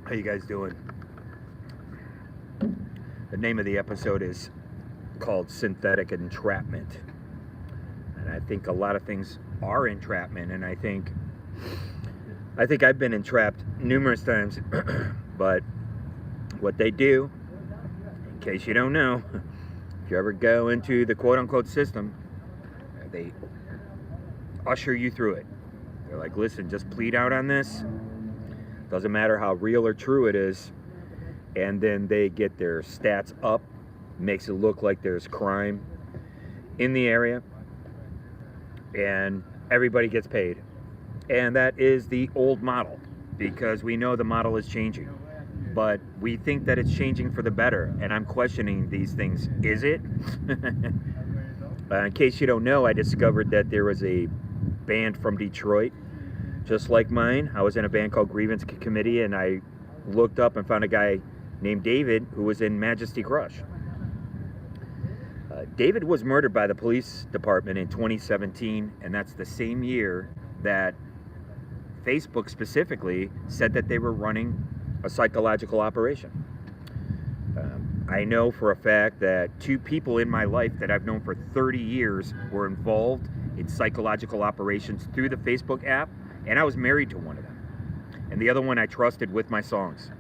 How you guys doing? The name of the episode is called Synthetic Entrapment. And I think a lot of things are entrapment, and I think I've been entrapped numerous times. But what they do, in case you don't know, if you ever go into the quote-unquote system, they usher you through it. They're like, listen, just plead out on this. Doesn't matter how real or true it is. And then they get their stats up, makes it look like there's crime in the area, and everybody gets paid. And that is the old model, because we know the model is changing, but we think that it's changing for the better, and I'm questioning these things. Is it? In case you don't know, I discovered that there was a band from Detroit just like mine. I was in a band called Grievance Committee, and I looked up and found a guy named David who was in Majesty Crush. David was murdered by the police department in 2017, and that's the same year that Facebook specifically said that they were running a psychological operation. I know for a fact that 2 people in my life that I've known for 30 years were involved in psychological operations through the Facebook app, and I was married to one of them. And the other one I trusted with my songs.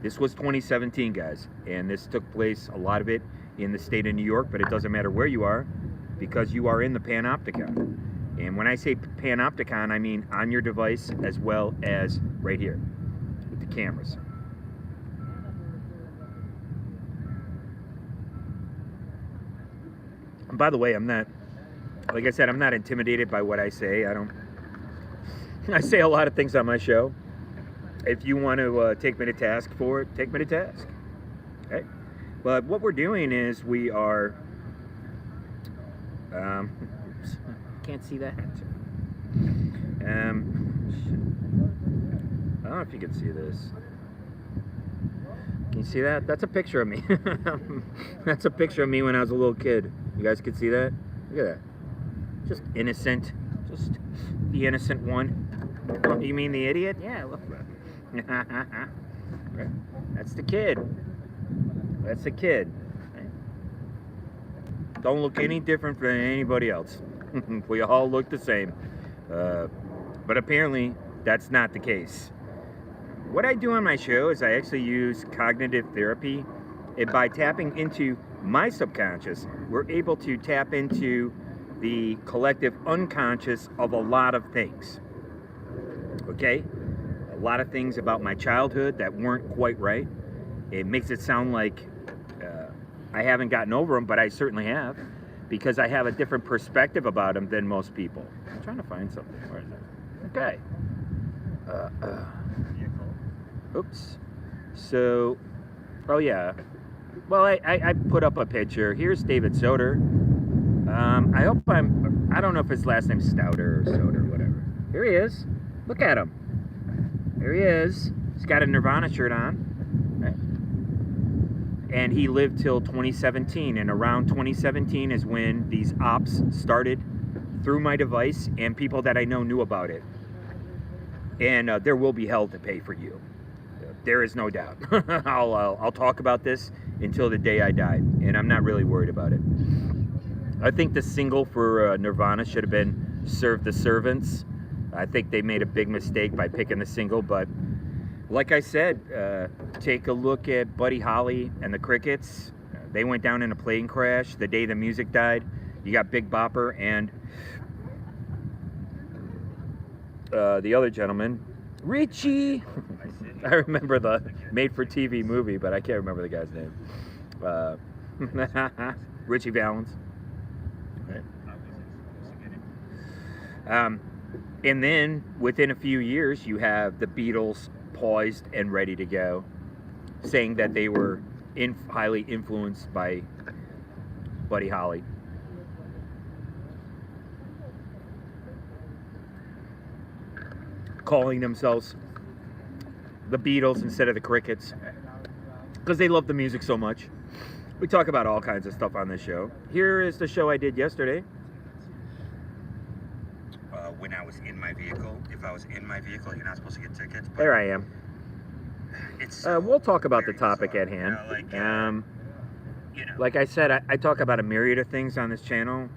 This was 2017, guys, and this took place, a lot of it, in the state of New York, but it doesn't matter where you are, because you are in the Panopticon. And when I say Panopticon, I mean on your device as well as right here with the cameras. And by the way, I'm not, like I said, I'm not intimidated by what I say. I say a lot of things on my show. If you want to take me to task for it, take me to task. Okay? But what we're doing is we are... can't see that. I don't know if you can see this. Can you see that? That's a picture of me. That's a picture of me when I was a little kid. You guys can see that? Look at that. Just innocent. Just the innocent one. Oh, you mean the idiot? Yeah, look. That's the kid. That's the kid. Don't look any different than anybody else. We all look the same. But apparently, that's not the case. What I do on my show is I actually use cognitive therapy. And by tapping into my subconscious, we're able to tap into the collective unconscious of a lot of things. Okay? A lot of things about my childhood that weren't quite right. It makes it sound like I haven't gotten over them, but I certainly have, because I have a different perspective about them than most people. I'm trying to find something. Where is it? Okay. Oops. So, oh yeah. Well, I put up a picture. Here's David Soder. I hope I don't know if his last name's Stouter or Soder or whatever. Here he is. Look at him. There he is. He's got a Nirvana shirt on. Right? And he lived till 2017. And around 2017 is when these ops started through my device, and people that I know knew about it. And there will be hell to pay for you. There is no doubt. I'll talk about this until the day I die, and I'm not really worried about it. I think the single for Nirvana should have been Serve the Servants. I think they made a big mistake by picking the single, but like I said, take a look at Buddy Holly and the Crickets. They went down in a plane crash the day the music died. You got Big Bopper and the other gentleman, Richie. I remember the made-for-TV movie, but I can't remember the guy's name. Richie Valens. Right. And then, within a few years, you have the Beatles poised and ready to go, saying that they were highly influenced by Buddy Holly. Calling themselves the Beatles instead of the Crickets, because they love the music so much. We talk about all kinds of stuff on this show. Here is the show I did yesterday. When I was in my vehicle. If I was in my vehicle, you're not supposed to get tickets. There I am. we'll talk about the topic at hand. Like I said, I talk about a myriad of things on this channel.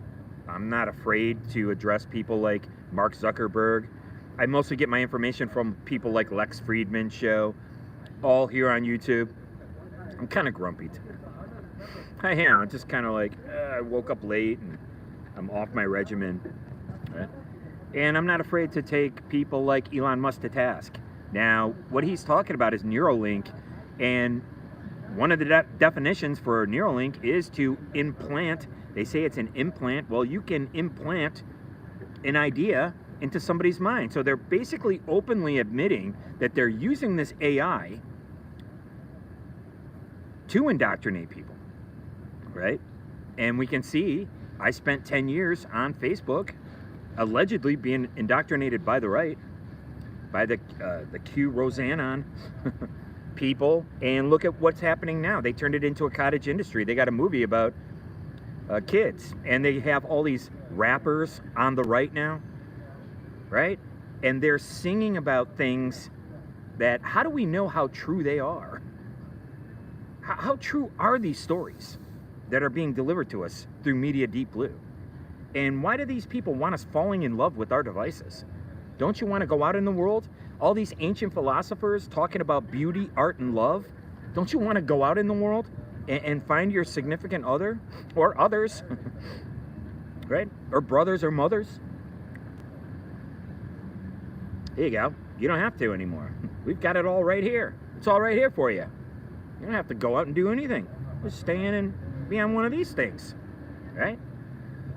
I'm not afraid to address people like Mark Zuckerberg. I mostly get my information from people like Lex Friedman's show, all here on YouTube. I'm kind of grumpy today. I am. I'm just kind of like, I woke up late and I'm off my regimen. Right? And I'm not afraid to take people like Elon Musk to task. Now, what he's talking about is Neuralink, and one of the definitions for Neuralink is to implant. They say it's an implant. Well, you can implant an idea into somebody's mind. So they're basically openly admitting that they're using this AI to indoctrinate people, right? And we can see, I spent 10 years on Facebook allegedly being indoctrinated by the right, by the Q Roseanne people, and look at what's happening now. They turned it into a cottage industry. They got a movie about kids, and they have all these rappers on the right now, right? And they're singing about things that, how do we know how true they are? How true are these stories that are being delivered to us through Media Deep Blue? And why do these people want us falling in love with our devices? Don't you want to go out in the world? All these ancient philosophers talking about beauty, art, and love. Don't you want to go out in the world and find your significant other or others, right? Or brothers or mothers? Here you go. You don't have to anymore. We've got it all right here. It's all right here for you. You don't have to go out and do anything. Just stay in and be on one of these things, right?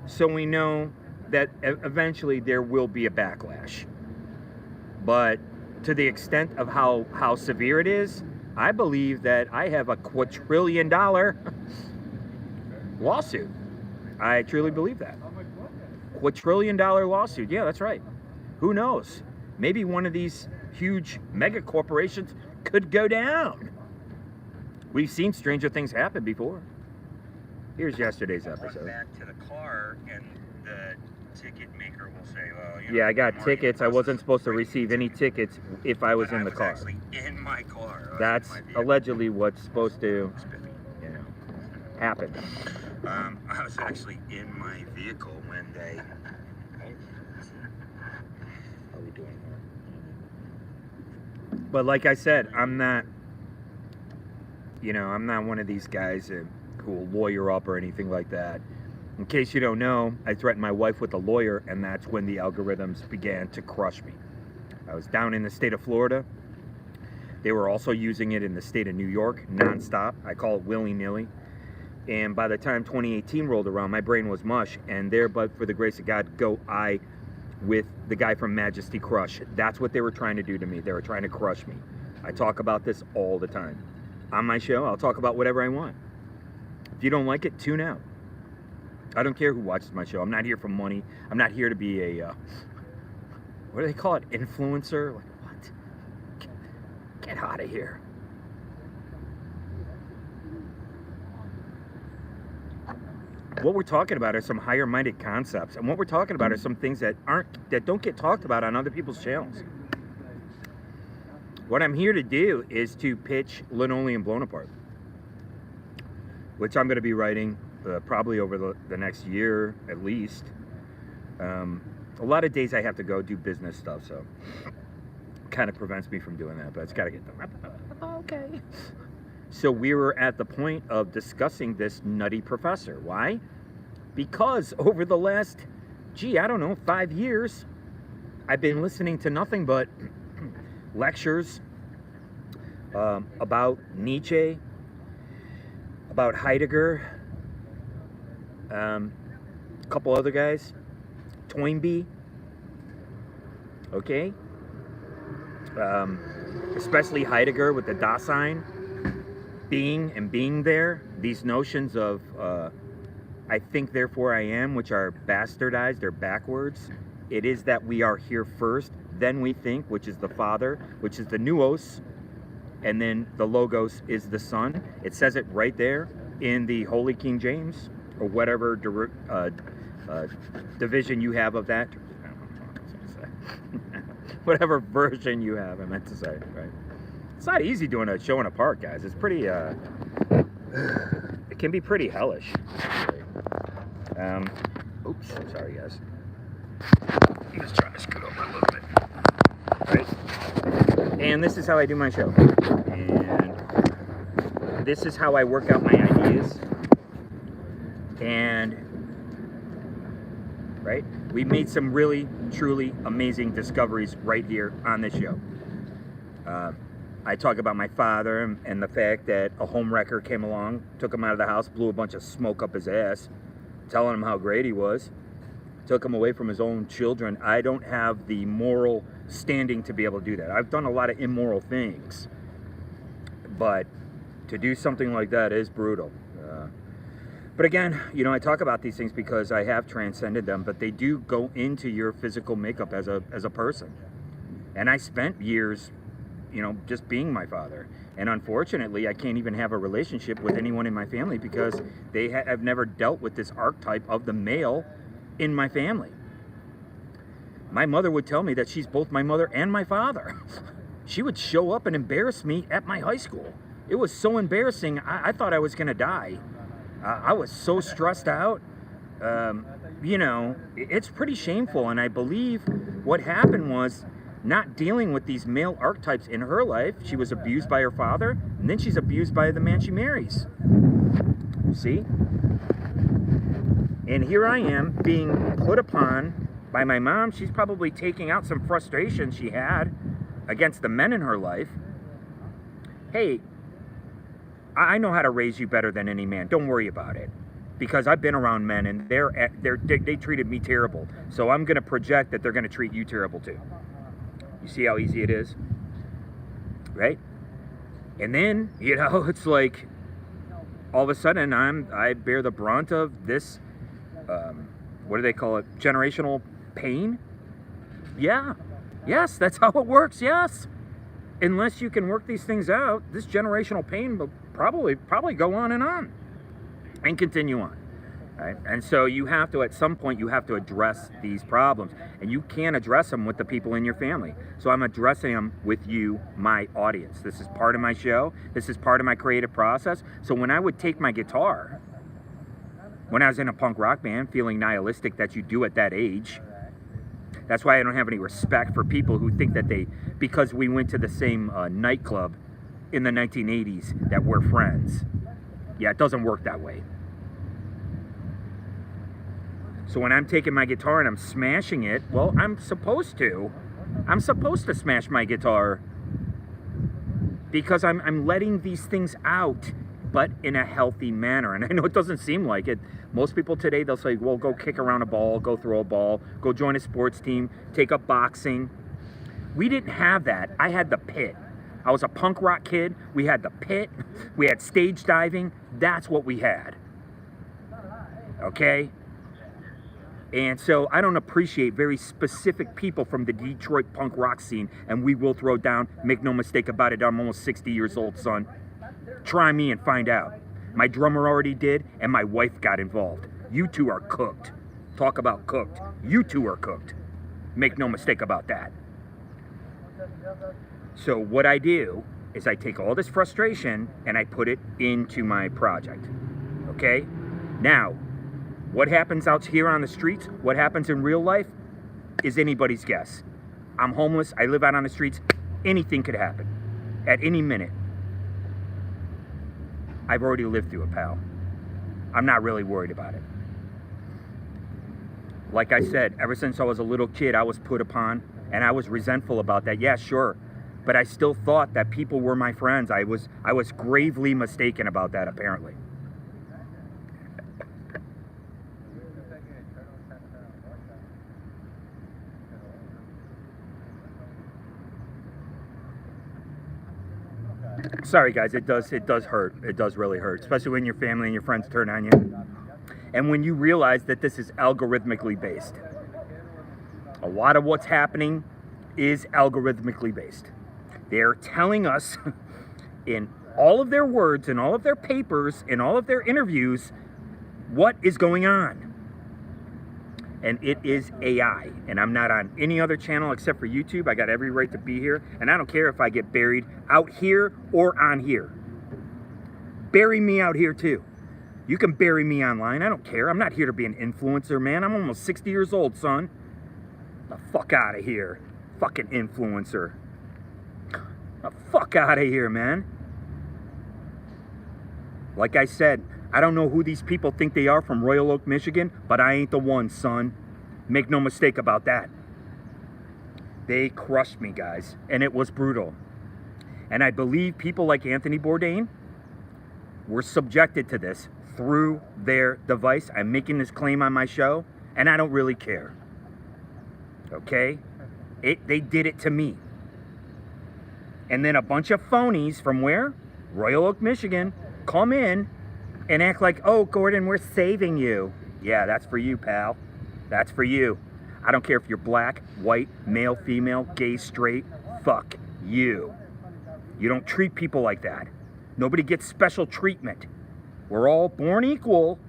So we know that eventually there will be a backlash. But to the extent of how severe it is, I believe that I have a quadrillion-dollar lawsuit. I truly believe that. Quadrillion-dollar lawsuit. Yeah, that's right. Who knows? Maybe one of these huge mega corporations could go down. We've seen stranger things happen before. Here's yesterday's episode. Back to the car, and the ticket maker will say, "Well, you know, yeah, I got tickets. I wasn't supposed to receive any tickets if I was in the car." Actually in my car. That's allegedly what's supposed to, happen. I was actually in my vehicle when they. How are we doing that? But like I said, I'm not. I'm not one of these guys who will lawyer up or anything like that. In case you don't know, I threatened my wife with a lawyer, and that's when the algorithms began to crush me. I was down in the state of Florida. They were also using it in the state of New York, nonstop. I call it willy-nilly. And by the time 2018 rolled around, my brain was mush, and there, but for the grace of God, go I with the guy from Majesty Crush. That's what they were trying to do to me. They were trying to crush me. I talk about this all the time. On my show, I'll talk about whatever I want. If you don't like it, tune out. I don't care who watches my show. I'm not here for money. I'm not here to be a, what do they call it? Influencer? Like, what? Get out of here. What we're talking about are some higher-minded concepts. And what we're talking about are some things that don't get talked about on other people's channels. What I'm here to do is to pitch Linoleum Blown Apart, which I'm going to be writing probably over the next year at least. A lot of days I have to go do business stuff, so kind of prevents me from doing that, but it's got to get done. Okay. So we were at the point of discussing this nutty professor. Why? Because over the last, I don't know, 5 years, I've been listening to nothing but lectures about Nietzsche, about Heidegger, a couple other guys, Toynbee, okay? Especially Heidegger with the Dasein, being and being there, these notions of I think therefore I am, which are bastardized, they're backwards. It is that we are here first, then we think, which is the Father, which is the Nuos, and then the Logos is the Son. It says it right there in the Holy King James, or whatever division you have of that. Whatever version you have, I meant to say, right? It's not easy doing a show in a park, guys. It's pretty, it can be pretty hellish. Oops, I'm sorry, guys. I'm just trying to scoot over a little bit. Right? And this is how I do my show. And this is how I work out my ideas. And, right? We made some really, truly amazing discoveries right here on this show. I talk about my father and the fact that a home wrecker came along, took him out of the house, blew a bunch of smoke up his ass, telling him how great he was, took him away from his own children. I don't have the moral standing to be able to do that. I've done a lot of immoral things, but to do something like that is brutal. But again, you know, I talk about these things because I have transcended them, but they do go into your physical makeup as a person. And I spent years, you know, just being my father. And unfortunately, I can't even have a relationship with anyone in my family because they have never dealt with this archetype of the male in my family. My mother would tell me that she's both my mother and my father. She would show up and embarrass me at my high school. It was so embarrassing, I thought I was gonna die. I was so stressed out. You know, it's pretty shameful, and I believe what happened was not dealing with these male archetypes in her life. She was abused by her father, and then she's abused by the man she marries. See? And here I am being put upon by my mom. She's probably taking out some frustration she had against the men in her life. Hey, I know how to raise you better than any man. Don't worry about it. Because I've been around men and they treated me terrible. So I'm going to project that they're going to treat you terrible too. You see how easy it is? Right? And then, you know, it's like all of a sudden I bear the brunt of this, what do they call it? Generational pain? Yeah. Yes, that's how it works. Yes. Unless you can work these things out, this generational pain will probably go on and continue on. Right? And so you have to, at some point, you have to address these problems. And you can't address them with the people in your family. So I'm addressing them with you, my audience. This is part of my show. This is part of my creative process. So when I would take my guitar, when I was in a punk rock band, feeling nihilistic that you do at that age, that's why I don't have any respect for people who think that because we went to the same nightclub in the 1980s, that we're friends. Yeah, it doesn't work that way. So when I'm taking my guitar and I'm smashing it, well, I'm supposed to smash my guitar because I'm letting these things out, but in a healthy manner. And I know it doesn't seem like it. Most people today, they'll say, well, go kick around a ball, go throw a ball, go join a sports team, take up boxing. We didn't have that. I had the pit. I was a punk rock kid. We had the pit. We had stage diving. That's what we had. Okay? And so I don't appreciate very specific people from the Detroit punk rock scene, and we will throw down. Make no mistake about it, I'm almost 60 years old, son. Try me and find out. My drummer already did, and my wife got involved. You two are cooked. Talk about cooked. You two are cooked. Make no mistake about that. So what I do is I take all this frustration and I put it into my project. Okay? Now, what happens out here on the streets, what happens in real life, is anybody's guess. I'm homeless, I live out on the streets, anything could happen at any minute. I've already lived through it, pal. I'm not really worried about it. Like I said, ever since I was a little kid, I was put upon, and I was resentful about that. Yeah, sure. But I still thought that people were my friends. I was gravely mistaken about that, apparently. Sorry guys, it does hurt. It does really hurt, especially when your family and your friends turn on you. And when you realize that this is algorithmically based. A lot of what's happening is algorithmically based. They're telling us in all of their words, in all of their papers, in all of their interviews, what is going on. and it is AI. And I'm not on any other channel except for YouTube. I got every right to be here, and I don't care if I get buried out here or on here. Bury me out here too. You can bury me online. I don't care. I'm not here to be an influencer, man. I'm almost 60 years old, son. The fuck out of here. Fucking influencer. The fuck out of here, man. Like I said, I don't know who these people think they are from Royal Oak, Michigan, but I ain't the one, son. Make no mistake about that. They crushed me, guys, and it was brutal. And I believe people like Anthony Bourdain were subjected to this through their device. I'm making this claim on my show, and I don't really care. Okay? They did it to me. And then a bunch of phonies from where? Royal Oak, Michigan, come in and act like, oh, Gordon, we're saving you. Yeah, that's for you, pal. That's for you. I don't care if you're black, white, male, female, gay, straight. Fuck you. You don't treat people like that. Nobody gets special treatment. We're all born equal,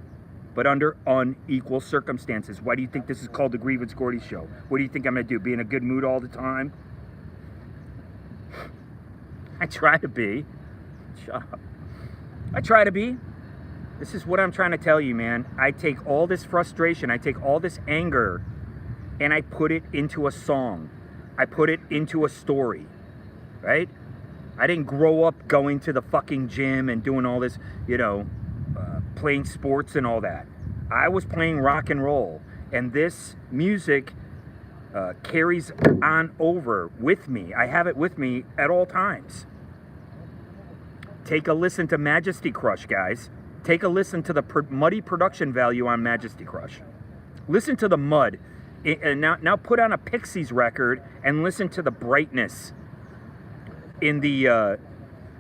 but under unequal circumstances. Why do you think this is called the Grievance Gordy Show? What do you think I'm going to do? Be in a good mood all the time? I try to be. Shut up. I try to be. This is what I'm trying to tell you, man. I take all this frustration, I take all this anger, and I put it into a song. I put it into a story, right? I didn't grow up going to the fucking gym and doing all this, you know, playing sports and all that. I was playing rock and roll, and this music carries on over with me. I have it with me at all times. Take a listen to Majesty Crush, guys. Take a listen to the muddy production value on Majesty Crush. Listen to the mud. And now put on a Pixies record and listen to the brightness in the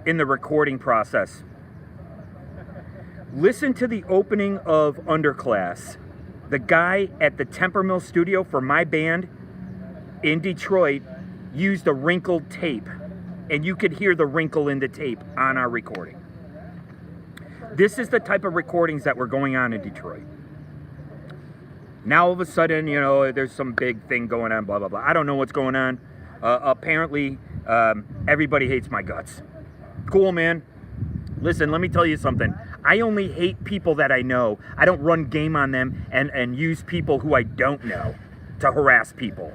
recording process. Listen to the opening of Underclass. The guy at the Temper Mill studio for my band in Detroit used a wrinkled tape, and you could hear the wrinkle in the tape on our recording. This is the type of recordings that were going on in Detroit. Now all of a sudden, you know, there's some big thing going on, blah, blah, blah. I don't know what's going on. Apparently, everybody hates my guts. Cool, man. Listen, let me tell you something. I only hate people that I know. I don't run game on them and use people who I don't know to harass people.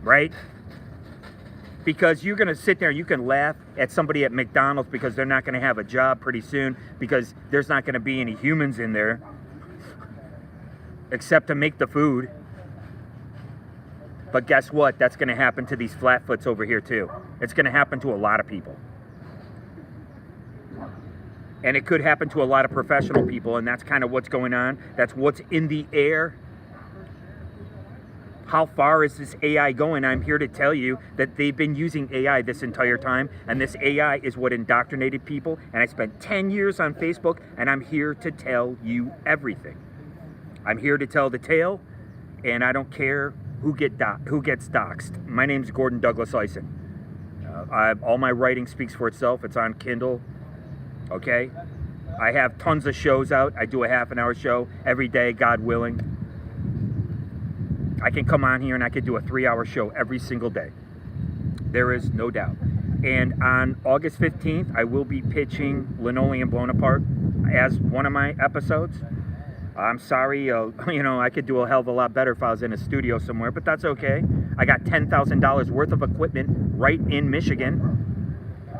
Right? Because you're going to sit there, you can laugh at somebody at McDonald's because they're not going to have a job pretty soon because there's not going to be any humans in there except to make the food. But guess what? That's going to happen to these flatfoots over here too. It's going to happen to a lot of people. And it could happen to a lot of professional people, and that's kind of what's going on. That's what's in the air. How far is this AI going? I'm here to tell you that they've been using AI this entire time, and this AI is what indoctrinated people. And I spent 10 years on Facebook, and I'm here to tell you everything. I'm here to tell the tale, and I don't care who gets doxxed. My name's Gordon Douglas Eisen. All my writing speaks for itself. It's on Kindle. Okay? I have tons of shows out. I do a half-an-hour show every day, God willing. I can come on here and I could do a 3-hour show every single day. There is no doubt. And on August 15th, I will be pitching Linoleum Blown Apart as one of my episodes. I'm sorry, I could do a hell of a lot better if I was in a studio somewhere, but that's okay. I got $10,000 worth of equipment right in Michigan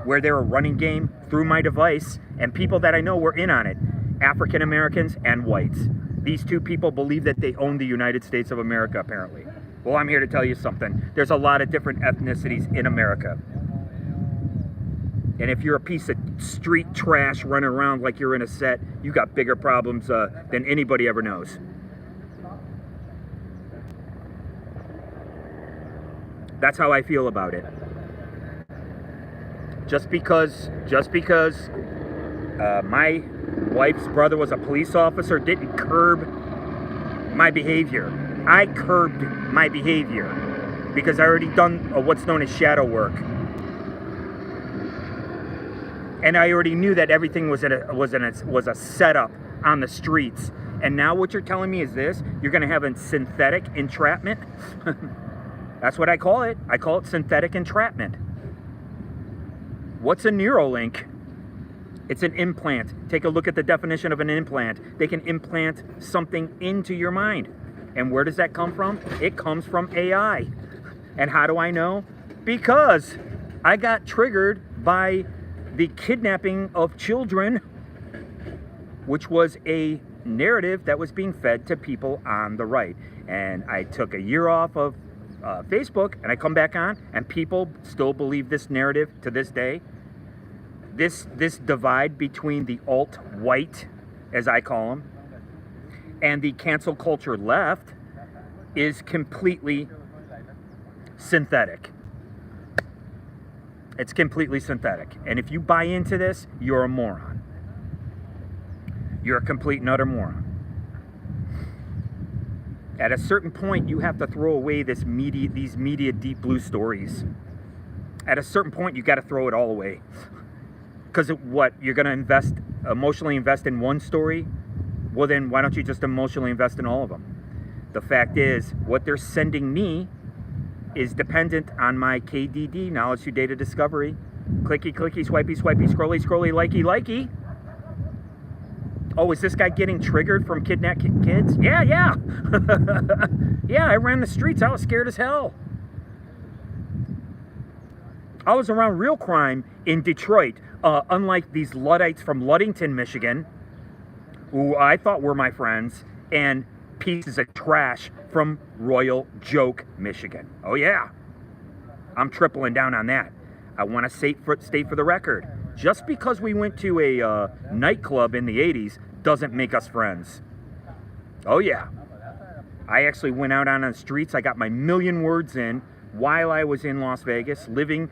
where they were running game through my device, and people that I know were in on it. African Americans and whites. These two people believe that they own the United States of America, apparently. Well, I'm here to tell you something. There's a lot of different ethnicities in America. And if you're a piece of street trash running around like you're in a set, you got bigger problems than anybody ever knows. That's how I feel about it. Just because my wife's brother was a police officer didn't curb my behavior. I curbed my behavior because I already done what's known as shadow work. And I already knew that everything was a setup on the streets, And now what you're telling me is this: you're going to have a synthetic entrapment. That's what I call it. I call it synthetic entrapment. What's a Neuralink? It's an implant. Take a look at the definition of an implant. They can implant something into your mind. And where does that come from? It comes from AI. And how do I know? Because I got triggered by the kidnapping of children, which was a narrative that was being fed to people on the right. And I took a year off of Facebook, and I come back on, and people still believe this narrative to this day. This divide between the alt-white, as I call them, and the cancel culture left is completely synthetic. It's completely synthetic. And if you buy into this, you're a moron. You're a complete and utter moron. At a certain point, you have to throw away these media deep blue stories. At a certain point, you got to throw it all away. Because what, you're going to emotionally invest in one story? Well, then why don't you just emotionally invest in all of them? The fact is, what they're sending me is dependent on my KDD, knowledge through data discovery. Clicky, clicky, swipey, swipey, scrolly, scrolly, likey, likey. Oh, is this guy getting triggered from kidnapped kids? Yeah. Yeah, I ran the streets. I was scared as hell. I was around real crime in Detroit, unlike these Luddites from Ludington, Michigan, who I thought were my friends, and pieces of trash from Royal Joke, Michigan. Oh yeah, I'm tripling down on that. I want to state for the record, just because we went to a nightclub in the 80s doesn't make us friends. Oh yeah, I actually went out on the streets. I got my million words in while I was in Las Vegas, living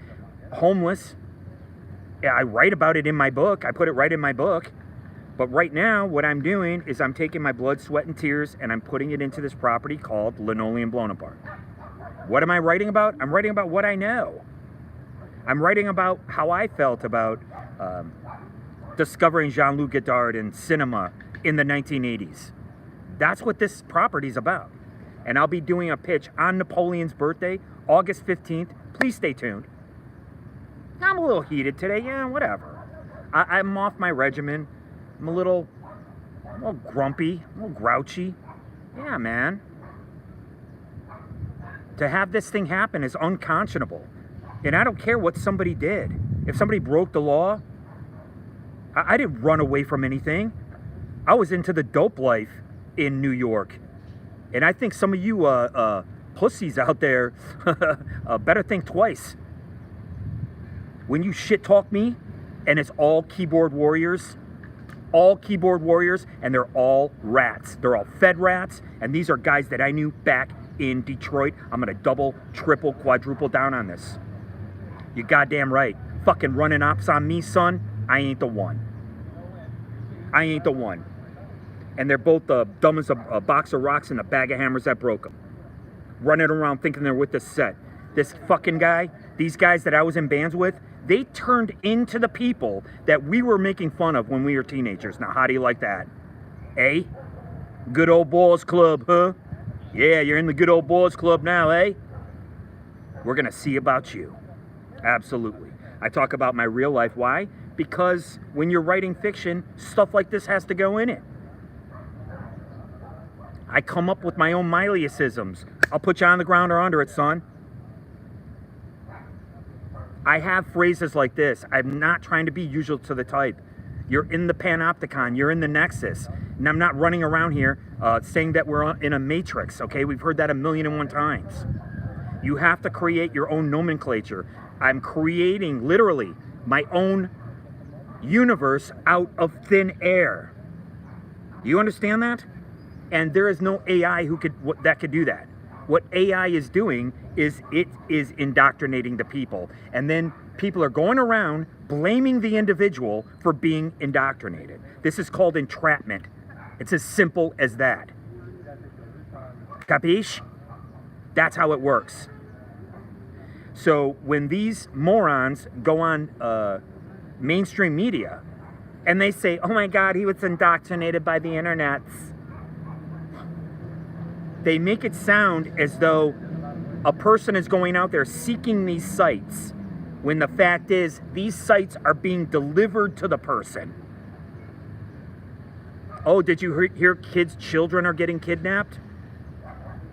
homeless. Yeah, I write about it in my book. I put it right in my book. But right now, what I'm doing is I'm taking my blood, sweat, and tears, and I'm putting it into this property called Linoleum Blown Apart. What am I writing about? I'm writing about what I know. I'm writing about how I felt about discovering Jean-Luc Godard in cinema in the 1980s. That's what this property's about. And I'll be doing a pitch on Napoleon's birthday, August 15th. Please stay tuned. I'm a little heated today. Yeah, whatever. I'm off my regimen. I'm a little grumpy, a little grouchy. Yeah, man. To have this thing happen is unconscionable. And I don't care what somebody did. If somebody broke the law, I didn't run away from anything. I was into the dope life in New York. And I think some of you pussies out there better think twice. When you shit talk me, and it's all keyboard warriors, and they're all rats. They're all fed rats, and these are guys that I knew back in Detroit. I'm gonna double, triple, quadruple down on this. You goddamn right. Fucking running ops on me, son. I ain't the one. I ain't the one. And they're both dumb as a box of rocks and a bag of hammers that broke them. Running around thinking they're with the set. This fucking guy, these guys that I was in bands with, they turned into the people that we were making fun of when we were teenagers. Now, how do you like that? Eh? Good old boys club, huh? Yeah, you're in the good old boys club now, eh? We're gonna see about you. Absolutely. I talk about my real life. Why? Because when you're writing fiction, stuff like this has to go in it. I come up with my own Mileyisms. I'll put you on the ground or under it, son. I have phrases like this. I'm not trying to be usual to the type. You're in the Panopticon. You're in the Nexus. And I'm not running around here saying that we're in a matrix, okay? We've heard that 1,000,001 times. You have to create your own nomenclature. I'm creating, literally, my own universe out of thin air. You understand that? And there is no AI that could do that. What AI is doing is it is indoctrinating the people. And then people are going around blaming the individual for being indoctrinated. This is called entrapment. It's as simple as that. Capiche? That's how it works. So when these morons go on mainstream media and they say, oh my God, he was indoctrinated by the internets. they make it sound as though a person is going out there seeking these sites, when the fact is these sites are being delivered to the person. Oh, did you hear kids, children are getting kidnapped?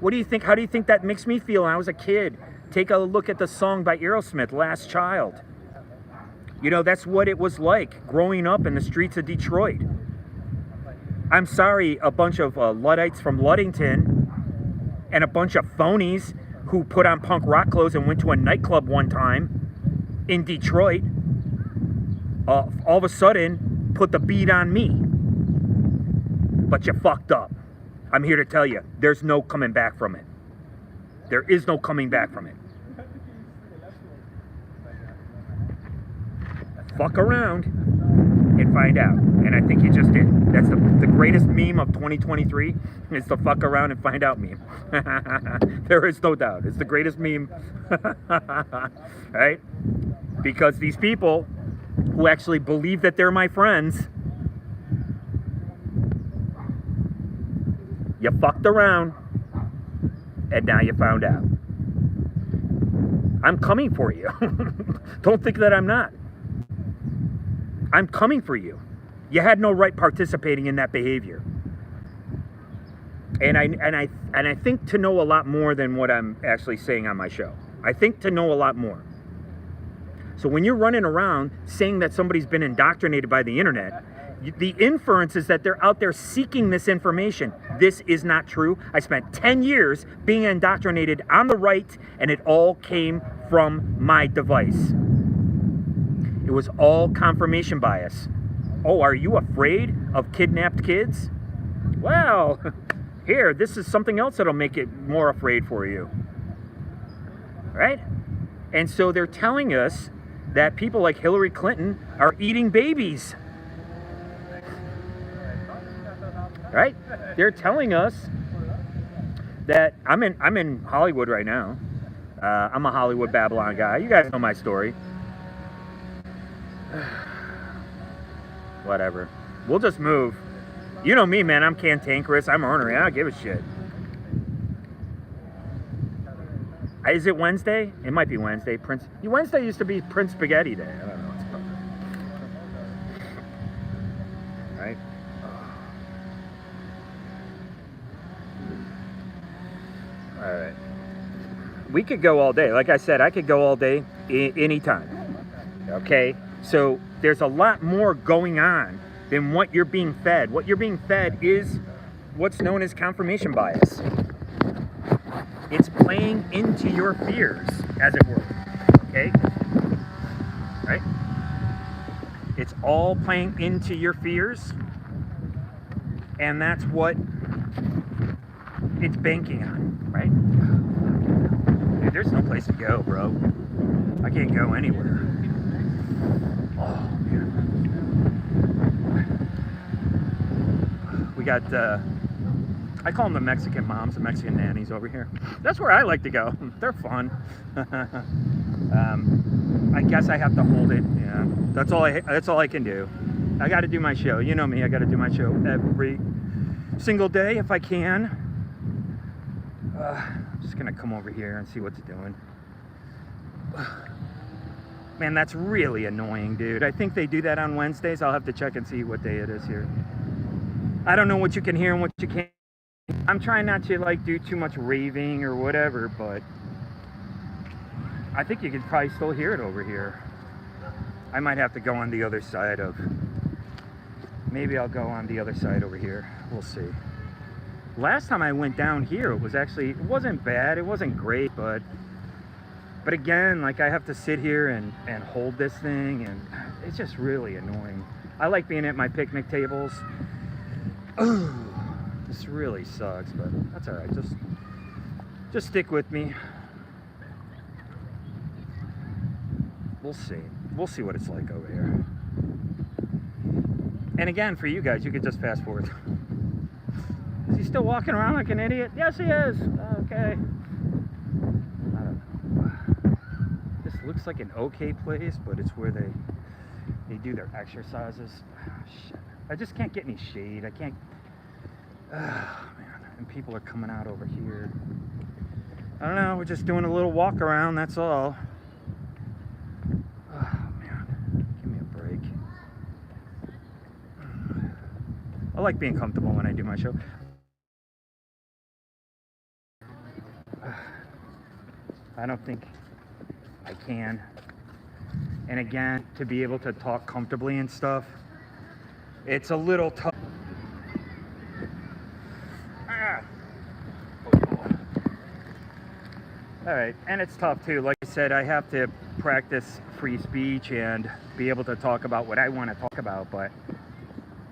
What do you think? How do you think that makes me feel when I was a kid? Take a look at the song by Aerosmith, Last Child. You know, that's what it was like growing up in the streets of Detroit. I'm sorry, a bunch of Luddites from Ludington and a bunch of phonies who put on punk rock clothes and went to a nightclub one time in Detroit, all of a sudden put the beat on me. But you fucked up. I'm here to tell you, there's no coming back from it. There is no coming back from it. Fuck around and find out. And I think you just did. That's the greatest meme of 2023 is the fuck around and find out meme. There is no doubt. It's the greatest meme. Right? Because these people who actually believe that they're my friends, you fucked around and now you found out. I'm coming for you. Don't think that I'm not. I'm coming for you. You had no right participating in that behavior. And I think to know a lot more than what I'm actually saying on my show. I think to know a lot more. So when you're running around saying that somebody's been indoctrinated by the internet, the inference is that they're out there seeking this information. This is not true. I spent 10 years being indoctrinated on the right, and it all came from my device. It was all confirmation bias. Oh, are you afraid of kidnapped kids? Well, here, this is something else that'll make it more afraid for you. Right? And so they're telling us that people like Hillary Clinton are eating babies. Right? They're telling us that I'm in Hollywood right now. I'm a Hollywood Babylon guy. You guys know my story. Whatever. We'll just move. You know me, man. I'm cantankerous. I'm ornery. I don't give a shit. Is it Wednesday? It might be Wednesday. Wednesday used to be Prince Spaghetti Day. I don't know. Right? All right. We could go all day. Like I said, I could go all day anytime. Okay? So there's a lot more going on than what you're being fed. What you're being fed is what's known as confirmation bias. It's playing into your fears, as it were. Okay? Right? It's all playing into your fears. And that's what it's banking on, right? Dude, there's no place to go, bro. I can't go anywhere. Oh, man. We got, I call them the Mexican moms, the Mexican nannies over here. That's where I like to go. They're fun. I guess I have to hold it. Yeah, that's all I can do. I got to do my show. You know me. I got to do my show every single day if I can. I'm just gonna come over here and see what's doing. Man, that's really annoying, dude. I think they do that on Wednesdays. I'll have to check and see what day it is here. I don't know what you can hear and what you can't. I'm trying not to like do too much raving or whatever, but I think you can probably still hear it over here. I might have to go on the other side of, maybe I'll go on the other side over here. We'll see. Last time I went down here, it wasn't bad. It wasn't great, but again, like I have to sit here and hold this thing, and it's just really annoying. I like being at my picnic tables. This really sucks, but that's all right. Just stick with me. We'll see. We'll see what it's like over here. And again, for you guys, you could just fast forward. Is he still walking around like an idiot? Yes, he is. Okay. I don't know. This looks like an okay place, but it's where they do their exercises. Oh, shit. I just can't get any shade. I can't. Oh, man. and people are coming out over here. I don't know, we're just doing a little walk around, that's all. Oh man, give me a break. I like being comfortable when I do my show. I don't think I can. And again, to be able to talk comfortably and stuff, it's a little tough. All right, and it's tough too. Like I said, I have to practice free speech and be able to talk about what I want to talk about, but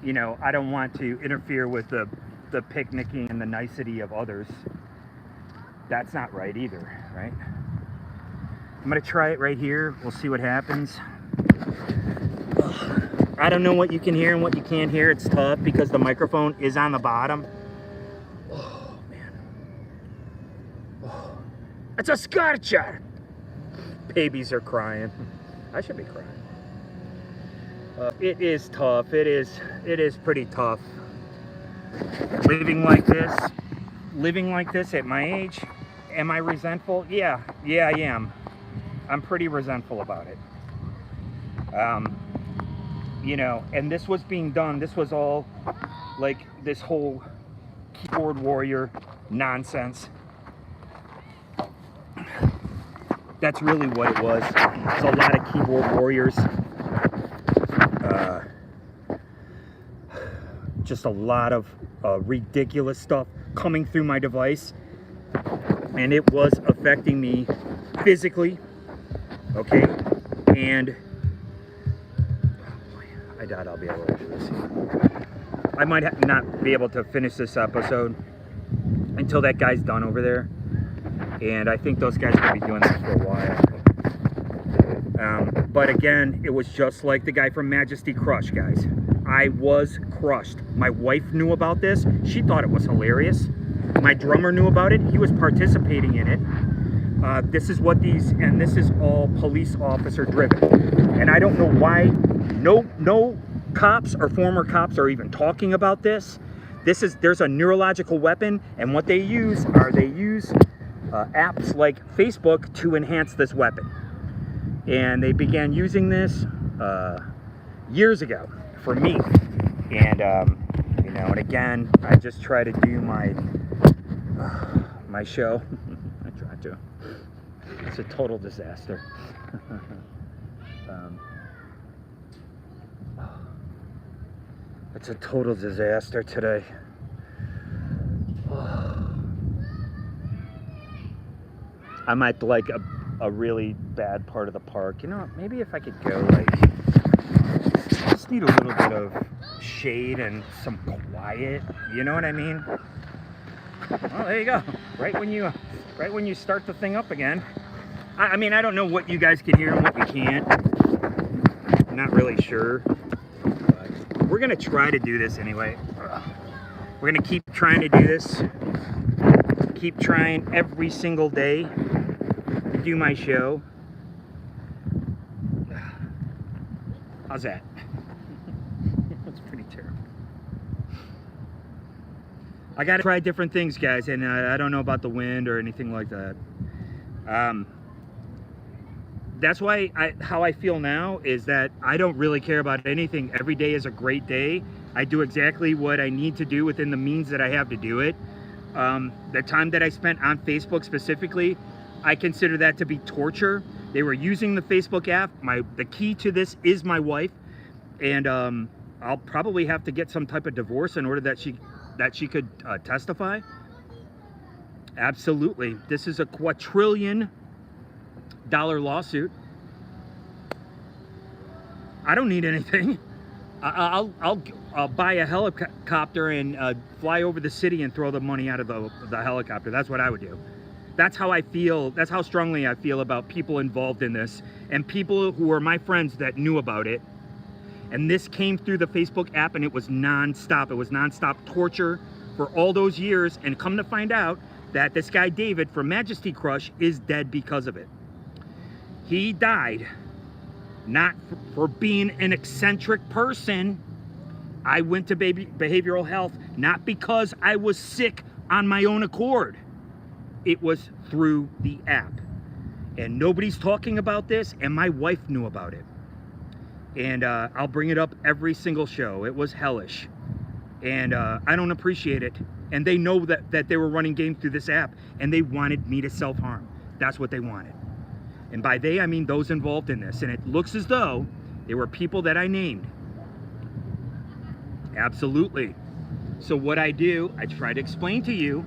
you know, I don't want to interfere with the picnicking and the nicety of others. That's not right either, right? I'm gonna try it right here. We'll see what happens. I don't know what you can hear and what you can't hear. It's tough because the microphone is on the bottom. Oh, man. Oh. It's a scorcher. Babies are crying. I should be crying. It is tough. It is pretty tough. Living like this at my age. Am I resentful? Yeah, I am. I'm pretty resentful about it. You know, and this was being done. This was all like this whole keyboard warrior nonsense. That's really what it was. There's a lot of keyboard warriors. Just a lot of ridiculous stuff coming through my device. And it was affecting me physically. Okay? And I doubt I'll be able to do this. I might not be able to finish this episode until that guy's done over there. And I think those guys will be doing that for a while. But again, it was just like the guy from Majesty Crush, guys. I was crushed. My wife knew about this. She thought it was hilarious. My drummer knew about it. He was participating in it. This is what and this is all police officer driven. And I don't know why no cops or former cops are even talking about this. There's a neurological weapon, and what they use apps like Facebook to enhance this weapon. And they began using this years ago for me. And you know, and again, I just try to do my show. I try to. It's a total disaster. It's a total disaster today. I'm at like a really bad part of the park. You know, maybe if I could go like, I just need a little bit of shade and some quiet. You know what I mean? Well, there you go. Right when you start the thing up again. I mean, I don't know what you guys can hear and what you can't. I'm not really sure. But we're gonna try to do this anyway. We're gonna keep trying to do this. Keep trying every single day to do my show. How's that? That's pretty terrible. I gotta try different things, guys, and I don't know about the wind or anything like that. That's why how I feel now is that I don't really care about anything. Every day is a great day. I do exactly what I need to do within the means that I have to do it. The time that I spent on Facebook specifically, I consider that to be torture. They were using the Facebook app. The key to this is my wife, and I'll probably have to get some type of divorce in order that she could testify. Absolutely. This is a $250 lawsuit. I don't need anything. I'll buy a helicopter and fly over the city and throw the money out of the helicopter. That's what I would do. That's how I feel. That's how strongly I feel about people involved in this and people who are my friends that knew about it. And this came through the Facebook app, and it was nonstop. It was nonstop torture for all those years. And come to find out that this guy David from Majesty Crush is dead because of it. He died not for being an eccentric person. I went to behavioral health not because I was sick on my own accord. It was through the app. And nobody's talking about this, and my wife knew about it. And I'll bring it up every single show. It was hellish. And I don't appreciate it. And they know that they were running games through this app, and they wanted me to self-harm. That's what they wanted. And by they, I mean those involved in this. And it looks as though they were people that I named. Absolutely. So what I do, I try to explain to you,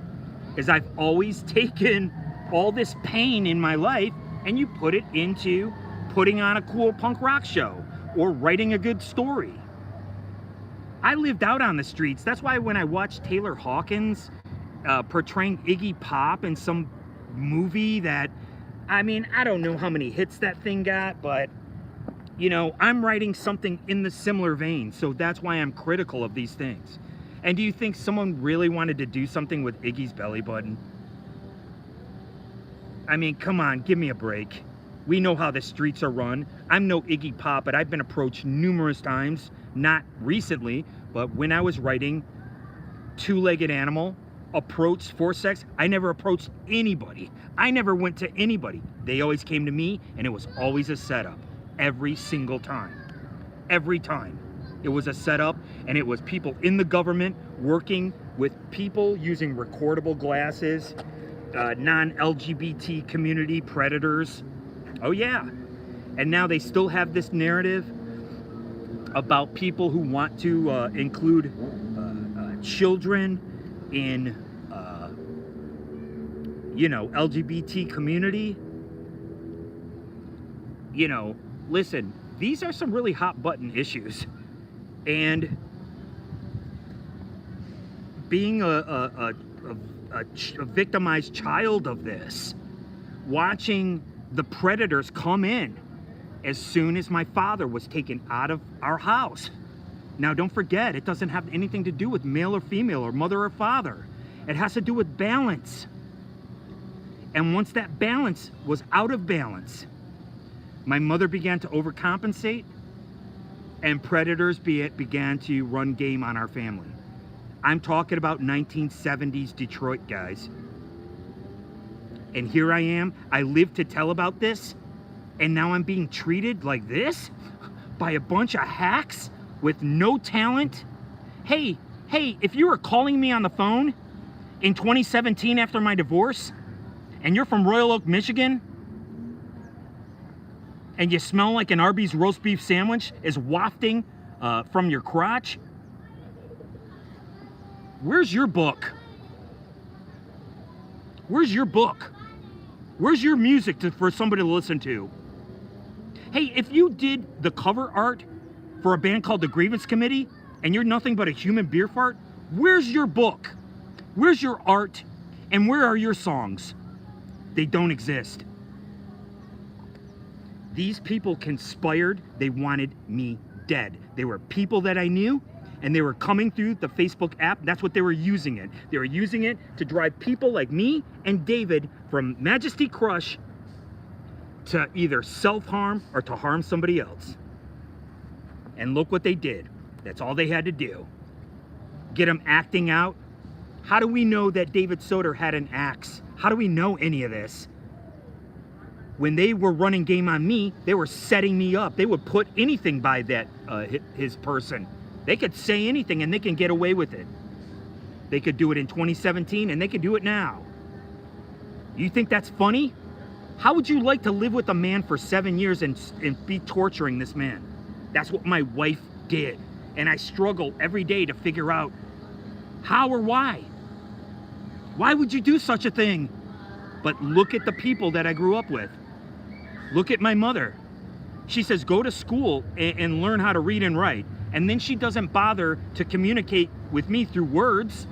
is I've always taken all this pain in my life and you put it into putting on a cool punk rock show or writing a good story. I lived out on the streets. That's why when I watched Taylor Hawkins portraying Iggy Pop in some movie that, I mean, I don't know how many hits that thing got, but you know, I'm writing something in the similar vein. So that's why I'm critical of these things. And do you think someone really wanted to do something with Iggy's belly button? I mean, come on, give me a break. We know how the streets are run. I'm no Iggy Pop, but I've been approached numerous times, not recently, but when I was writing Two-Legged Animal, approached for sex, I never approached anybody. I never went to anybody. They always came to me, and it was always a setup. Every single time. Every time. It was a setup, and it was people in the government working with people using recordable glasses, non-LGBT community predators. Oh yeah. And now they still have this narrative about people who want to include children in, you know, LGBT community. You know, listen, these are some really hot button issues. And being a victimized child of this, watching the predators come in as soon as my father was taken out of our house. Now, don't forget, it doesn't have anything to do with male or female or mother or father. It has to do with balance. And once that balance was out of balance, my mother began to overcompensate, and predators began to run game on our family. I'm talking about 1970s Detroit, guys. And here I am. I lived to tell about this, and now I'm being treated like this by a bunch of hacks with no talent. Hey, if you were calling me on the phone in 2017 after my divorce, and you're from Royal Oak, Michigan, and you smell like an Arby's roast beef sandwich is wafting from your crotch, where's your book? Where's your book? Where's your music for somebody to listen to? Hey, if you did the cover art for a band called The Grievance Committee and you're nothing but a human beer fart, where's your book? Where's your art? And where are your songs? They don't exist. These people conspired. They wanted me dead. They were people that I knew, and they were coming through the Facebook app. That's what they were using it. They were using it to drive people like me and David from Majesty Crush to either self-harm or to harm somebody else. And look what they did. That's all they had to do. Get them acting out. How do we know that David Soder had an axe? How do we know any of this? When they were running game on me, they were setting me up. They would put anything by that his person. They could say anything and they can get away with it. They could do it in 2017 and they could do it now. You think that's funny? How would you like to live with a man for 7 years and be torturing this man? That's what my wife did. And I struggle every day to figure out how or why. Why would you do such a thing? But look at the people that I grew up with. Look at my mother. She says, go to school and learn how to read and write. And then she doesn't bother to communicate with me through words.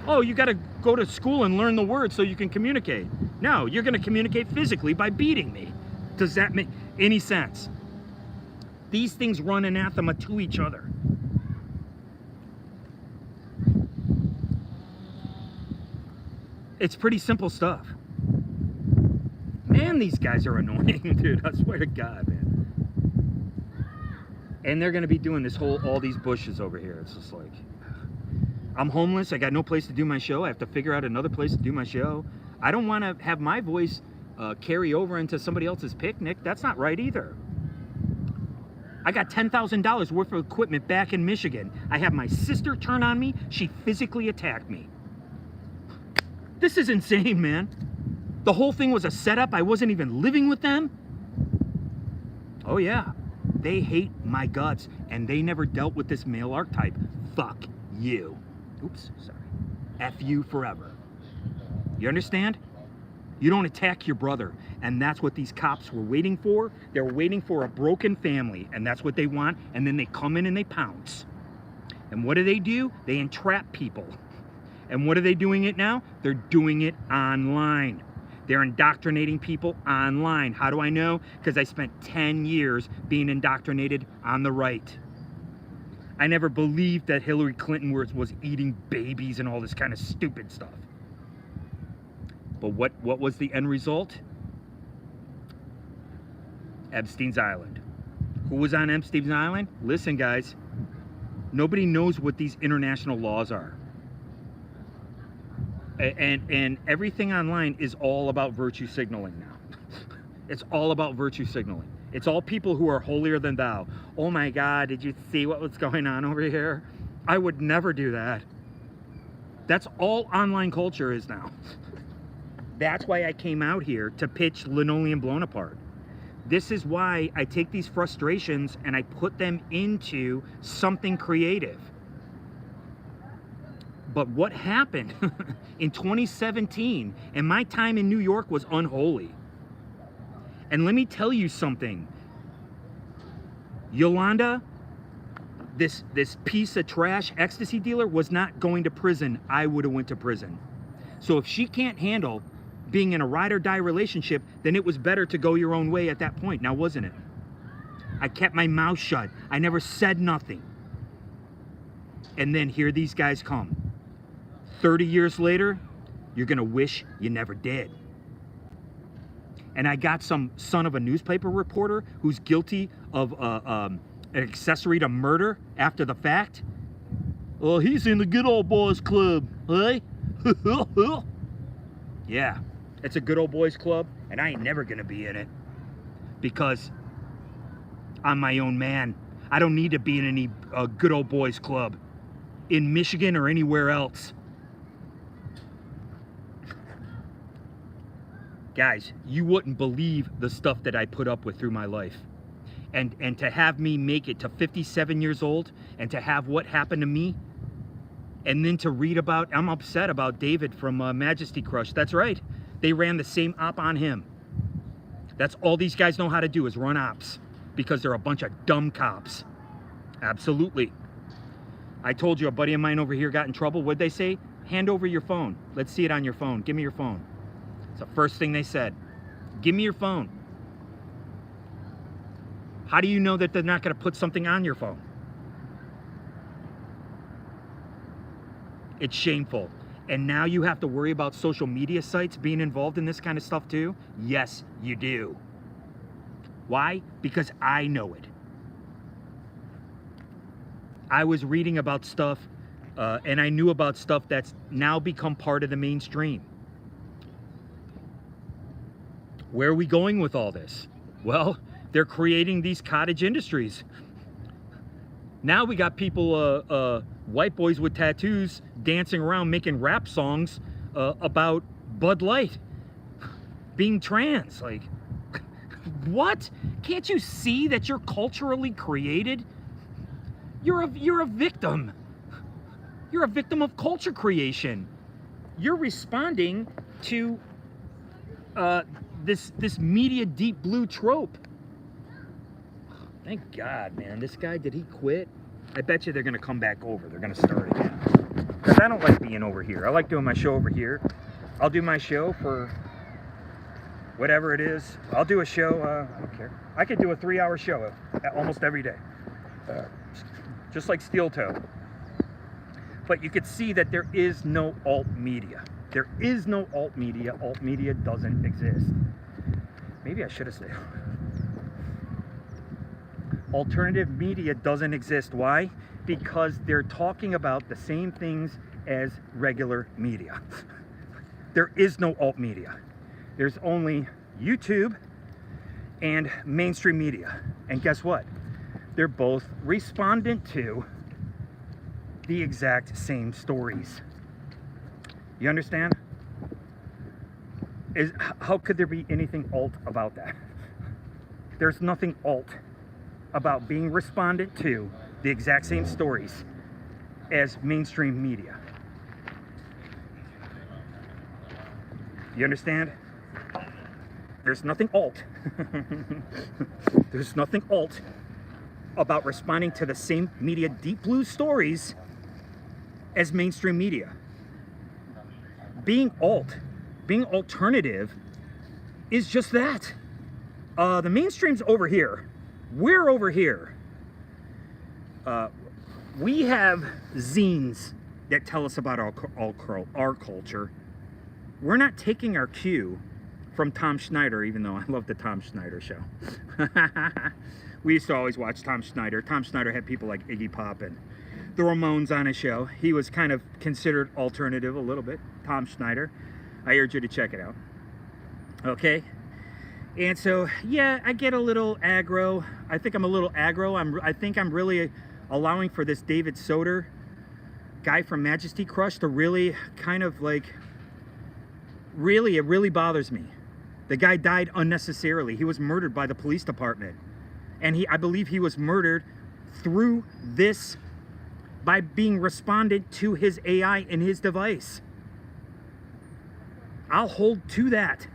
Oh, you got to go to school and learn the words so you can communicate. No, you're going to communicate physically by beating me. Does that make any sense? These things run anathema to each other. It's pretty simple stuff. Man, these guys are annoying, dude. I swear to God, man. And they're going to be doing this all these bushes over here. It's just like, I'm homeless. I got no place to do my show. I have to figure out another place to do my show. I don't want to have my voice carry over into somebody else's picnic. That's not right either. I got $10,000 worth of equipment back in Michigan. I have my sister turn on me. She physically attacked me. This is insane, man. The whole thing was a setup. I wasn't even living with them. Oh yeah, they hate my guts, and they never dealt with this male archetype. Fuck you. Oops, sorry. F you forever. You understand? You don't attack your brother, and that's what these cops were waiting for. They're waiting for a broken family, and that's what they want, and then they come in and they pounce. And what do? They entrap people. And what are they doing it now? They're doing it online. They're indoctrinating people online. How do I know? Because I spent 10 years being indoctrinated on the right. I never believed that Hillary Clinton was eating babies and all this kind of stupid stuff. But what was the end result? Epstein's Island. Who was on Epstein's Island? Listen, guys. Nobody knows what these international laws are. And everything online is all about virtue signaling now. It's all about virtue signaling. It's all people who are holier than thou. Oh my God, did you see what was going on over here? I would never do that. That's all online culture is now. That's why I came out here to pitch Linoleum Blown Apart. This is why I take these frustrations and I put them into something creative. But what happened in 2017, and my time in New York was unholy. And let me tell you something. Yolanda, this piece of trash ecstasy dealer, was not going to prison. I would have went to prison. So if she can't handle being in a ride or die relationship, then it was better to go your own way at that point, now wasn't it? I kept my mouth shut. I never said nothing. And then here these guys come. 30 years later, you're gonna wish you never did. And I got some son of a newspaper reporter who's guilty of an accessory to murder after the fact. Well, he's in the good old boys club, hey? Yeah, it's a good old boys club, and I ain't never gonna be in it because I'm my own man. I don't need to be in any good old boys club in Michigan or anywhere else. Guys, you wouldn't believe the stuff that I put up with through my life. And to have me make it to 57 years old and to have what happened to me, and then to read about, I'm upset about David from Majesty Crush. That's right. They ran the same op on him. That's all these guys know how to do is run ops because they're a bunch of dumb cops. Absolutely. I told you a buddy of mine over here got in trouble. What'd they say? Hand over your phone. Let's see it on your phone. Give me your phone. It's the first thing they said. Give me your phone. How do you know that they're not going to put something on your phone? It's shameful. And now you have to worry about social media sites being involved in this kind of stuff too? Yes, you do. Why? Because I know it. I was reading about stuff and I knew about stuff that's now become part of the mainstream. Where are we going with all this? Well, they're creating these cottage industries. Now we got people, white boys with tattoos, dancing around making rap songs about Bud Light being trans. Like, what? Can't you see that you're culturally created? You're a victim. You're a victim of culture creation. You're responding to this media deep blue trope. Thank God, man. This guy, did he quit? I bet you they're gonna come back over. They're gonna start again. Because I don't like being over here. I like doing my show over here. I'll do my show for whatever it is. I'll do a show, I don't care. I could do a 3-hour show almost every day. Just like Steel Toe. But you could see that there is no alt media. There is no alt media. Alt media doesn't exist. Maybe I should have said. Alternative media doesn't exist. Why? Because they're talking about the same things as regular media. There is no alt media. There's only YouTube and mainstream media. And guess what? They're both respondent to the exact same stories. You understand? How could there be anything alt about that? There's nothing alt about being respondent to the exact same stories as mainstream media. You understand? There's nothing alt. There's nothing alt about responding to the same media deep blue stories as mainstream media. Being alt, being alternative is just that. The mainstream's over here. We're over here. We have zines that tell us about our culture. We're not taking our cue from Tom Schneider, even though I love the Tom Schneider show. We used to always watch Tom Schneider. Tom Schneider had people like Iggy Pop and the Ramones on his show. He was kind of considered alternative a little bit. Tom Schneider. I urge you to check it out. Okay? And so, yeah, I get a little aggro. I think I'm a little aggro. I think I'm really allowing for this David Soder guy from Majesty Crush to really kind of like, it really bothers me. The guy died unnecessarily. He was murdered by the police department. And I believe he was murdered through this, by being respondent to his AI and his device. I'll hold to that.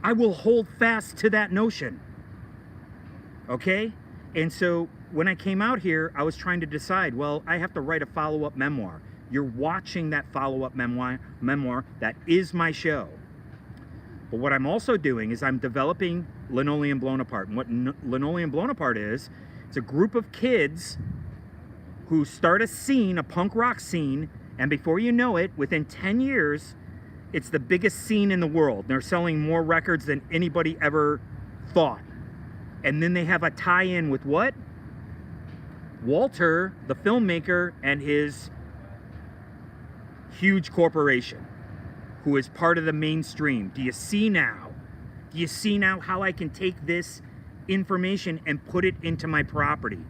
I will hold fast to that notion. Okay? And so when I came out here, I was trying to decide, well, I have to write a follow-up memoir. You're watching that follow-up memoir. That is my show. But what I'm also doing is I'm developing Linoleum Blown Apart. And what Linoleum Blown Apart is, it's a group of kids who start a scene, a punk rock scene, and before you know it, within 10 years, it's the biggest scene in the world. They're selling more records than anybody ever thought. And then they have a tie-in with what? Walter, the filmmaker, and his huge corporation, who is part of the mainstream. Do you see now? Do you see now how I can take this information and put it into my property?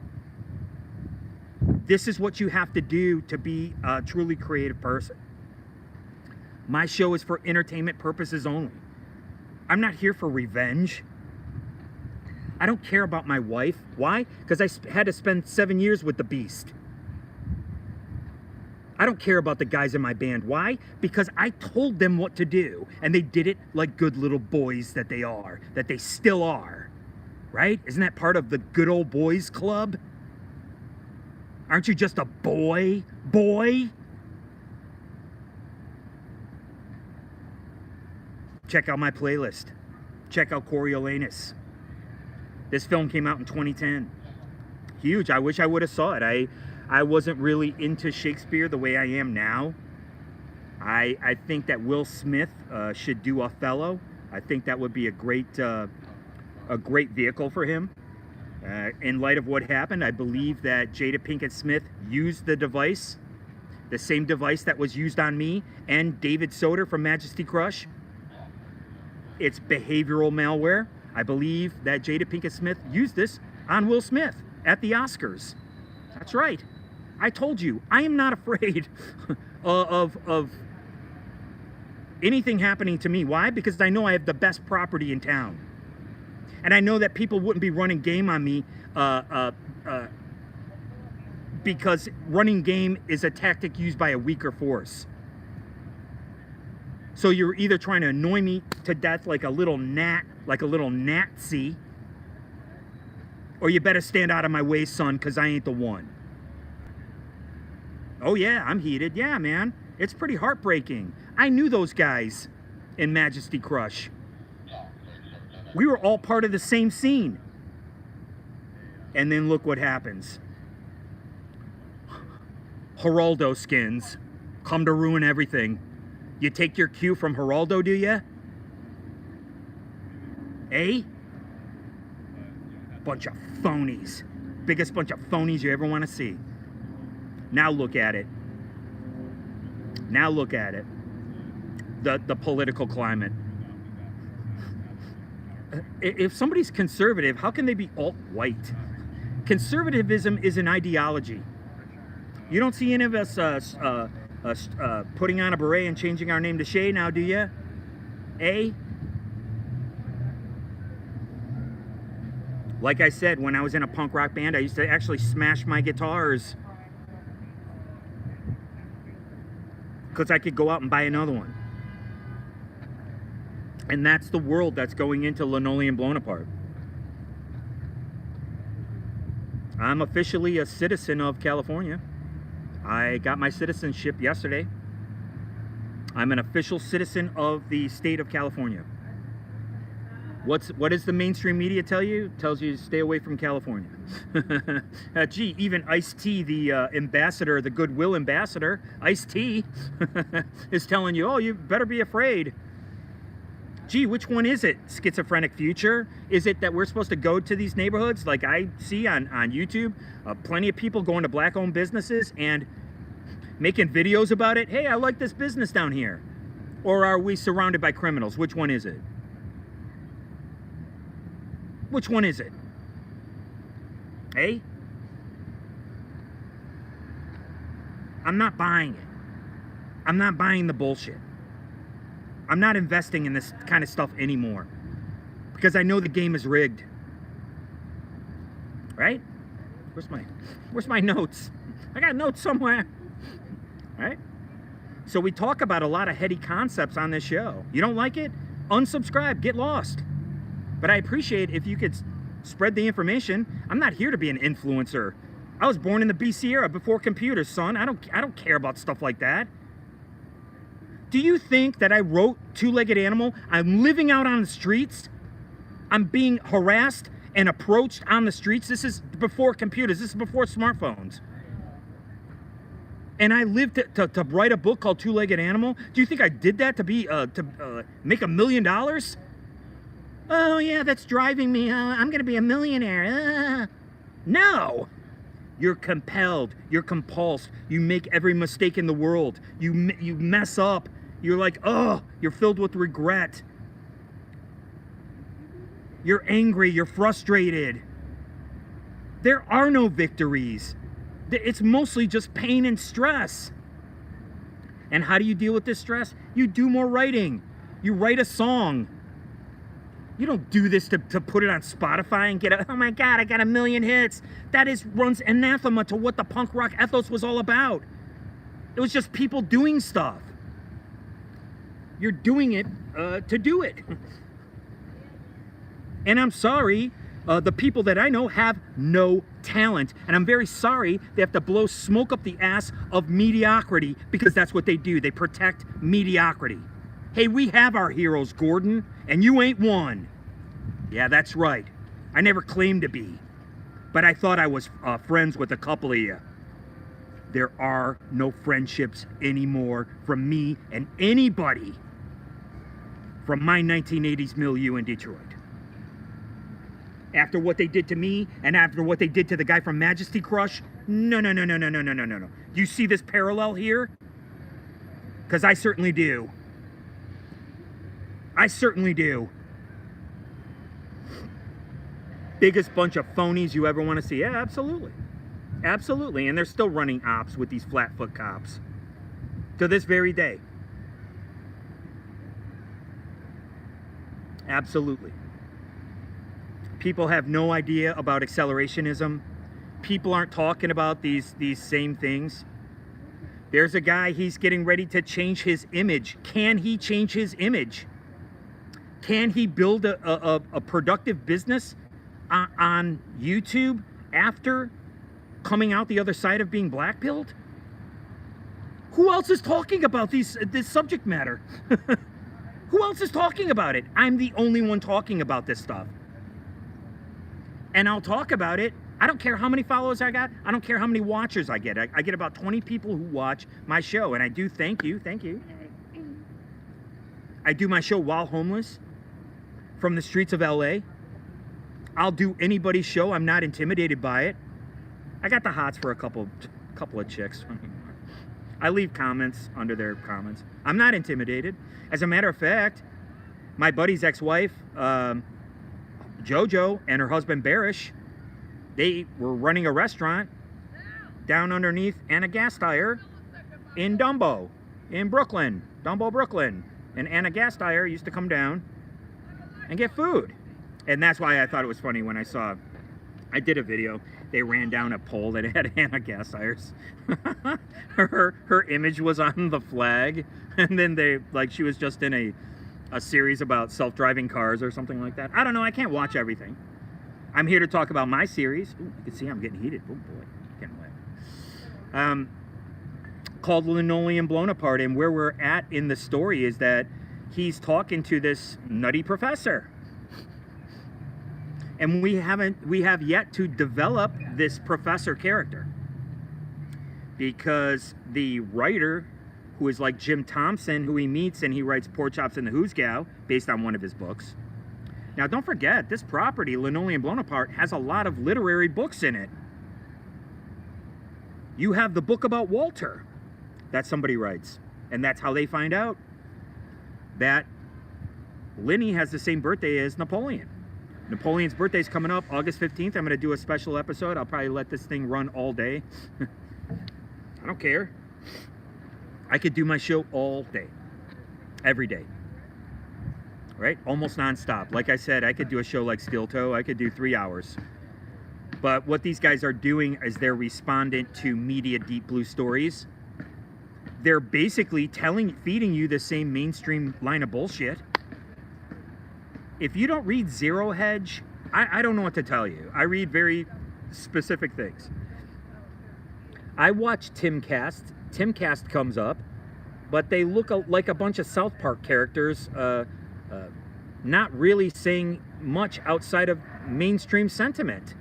This is what you have to do to be a truly creative person. My show is for entertainment purposes only. I'm not here for revenge. I don't care about my wife. Why? Because I had to spend 7 years with the beast. I don't care about the guys in my band. Why? Because I told them what to do, and they did it like good little boys that they are, that they still are. Right? Isn't that part of the good old boys club? Aren't you just a boy? Check out my playlist. Check out Coriolanus. This film came out in 2010. Huge. I wish I would have saw it. I wasn't really into Shakespeare the way I am now. I think that Will Smith should do Othello. I think that would be a great vehicle for him. In light of what happened, I believe that Jada Pinkett Smith used the device, the same device that was used on me and David Soder from Majesty Crush. It's behavioral malware. I believe that Jada Pinkett Smith used this on Will Smith at the Oscars. That's right. I told you, I am not afraid of anything happening to me. Why? Because I know I have the best property in town. And I know that people wouldn't be running game on me because running game is a tactic used by a weaker force. So you're either trying to annoy me to death like a little gnat, like a little Nazi, or you better stand out of my way, son, because I ain't the one. Oh yeah, I'm heated. Yeah, man. It's pretty heartbreaking. I knew those guys in Majesty Crush. We were all part of the same scene. And then look what happens. Geraldo skins come to ruin everything. You take your cue from Geraldo, do you? Eh? Bunch of phonies. Biggest bunch of phonies you ever want to see. Now look at it. Now look at it. The political climate. If somebody's conservative, how can they be alt-white? Conservatism is an ideology. You don't see any of us putting on a beret and changing our name to Shay now, do you? Eh? Like I said, when I was in a punk rock band, I used to actually smash my guitars because I could go out and buy another one. And that's the world that's going into linoleum blown apart. I'm officially a citizen of California. I got my citizenship yesterday. I'm an official citizen of the state of California. What does the mainstream media tell you? It tells you to stay away from California. Gee, even Ice-T, the ambassador, the goodwill ambassador, Ice-T, is telling you, oh, you better be afraid. Gee, which one is it? Schizophrenic Future? Is it that we're supposed to go to these neighborhoods like I see on YouTube? Plenty of people going to black-owned businesses and making videos about it. Hey, I like this business down here. Or are we surrounded by criminals? Which one is it? Which one is it? Hey? I'm not buying it. I'm not buying the bullshit. I'm not investing in this kind of stuff anymore because I know the game is rigged. Right? Where's my notes? I got notes somewhere. Right? So we talk about a lot of heady concepts on this show. You don't like it? Unsubscribe, get lost. But I appreciate if you could spread the information. I'm not here to be an influencer. I was born in the BC era before computers, son. I don't care about stuff like that. Do you think that I wrote Two-Legged Animal? I'm living out on the streets. I'm being harassed and approached on the streets. This is before computers. This is before smartphones. And I lived to write a book called Two-Legged Animal. Do you think I did that to make $1 million? Oh yeah, that's driving me. I'm gonna be a millionaire. No. You're compelled. You're compulsed. You make every mistake in the world. You mess up. You're like, oh, you're filled with regret. You're angry. You're frustrated. There are no victories. It's mostly just pain and stress. And how do you deal with this stress? You do more writing. You write a song. You don't do this to put it on Spotify and get oh my God, I got 1 million hits. That runs anathema to what the punk rock ethos was all about. It was just people doing stuff. You're doing it to do it. And I'm sorry, the people that I know have no talent. And I'm very sorry they have to blow smoke up the ass of mediocrity because that's what they do. They protect mediocrity. Hey, we have our heroes, Gordon, and you ain't one. Yeah, that's right. I never claimed to be, but I thought I was friends with a couple of you. There are no friendships anymore from me and anybody from my 1980s milieu in Detroit. After what they did to me and after what they did to the guy from Majesty Crush, no. Do you see this parallel here? Because I certainly do. I certainly do. Biggest bunch of phonies you ever want to see. Yeah, absolutely. Absolutely. And they're still running ops with these flatfoot cops to this very day. Absolutely. People have no idea about accelerationism. People aren't talking about these same things. There's a guy, he's getting ready to change his image. Can he change his image? Can he build a productive business on YouTube after coming out the other side of being black-pilled? Who else is talking about this subject matter? Who else is talking about it? I'm the only one talking about this stuff. And I'll talk about it. I don't care how many followers I got. I don't care how many watchers I get. I get about 20 people who watch my show, and I do thank you. I do my show while homeless from the streets of LA. I'll do anybody's show. I'm not intimidated by it. I got the hots for a couple of chicks. I leave comments under their comments. I'm not intimidated. As a matter of fact, my buddy's ex-wife, JoJo, and her husband Barish, they were running a restaurant down underneath Anna Gasteyer in Dumbo, in Brooklyn, Dumbo, Brooklyn. And Anna Gasteyer used to come down and get food. And that's why I thought it was funny when I did a video. They ran down a pole that had Anna Gasteyer's. her image was on the flag. And then she was just in a series about self-driving cars or something like that. I don't know, I can't watch everything. I'm here to talk about my series. Ooh, you can see I'm getting heated. Oh boy, getting wet. Called Linoleum Blown Apart, and where we're at in the story is that he's talking to this nutty professor. And we have yet to develop this professor character. Because the writer, who is like Jim Thompson, who he meets and he writes Pork Chops and the Who's Gal, based on one of his books. Now don't forget, this property, Linoleum Blown Apart, has a lot of literary books in it. You have the book about Walter that somebody writes. And that's how they find out that Lenny has the same birthday as Napoleon. Napoleon's birthday's coming up August 15th. I'm going to do a special episode. I'll probably let this thing run all day. I don't care. I could do my show all day. Every day. Right? Almost nonstop. Like I said, I could do a show like Steel Toe. I could do 3 hours. But what these guys are doing is they're respondent to media deep blue stories. They're basically feeding you the same mainstream line of bullshit. If you don't read Zero Hedge, I don't know what to tell you. I read very specific things. I watch Timcast. Timcast comes up, but they look like a bunch of South Park characters, not really saying much outside of mainstream sentiment.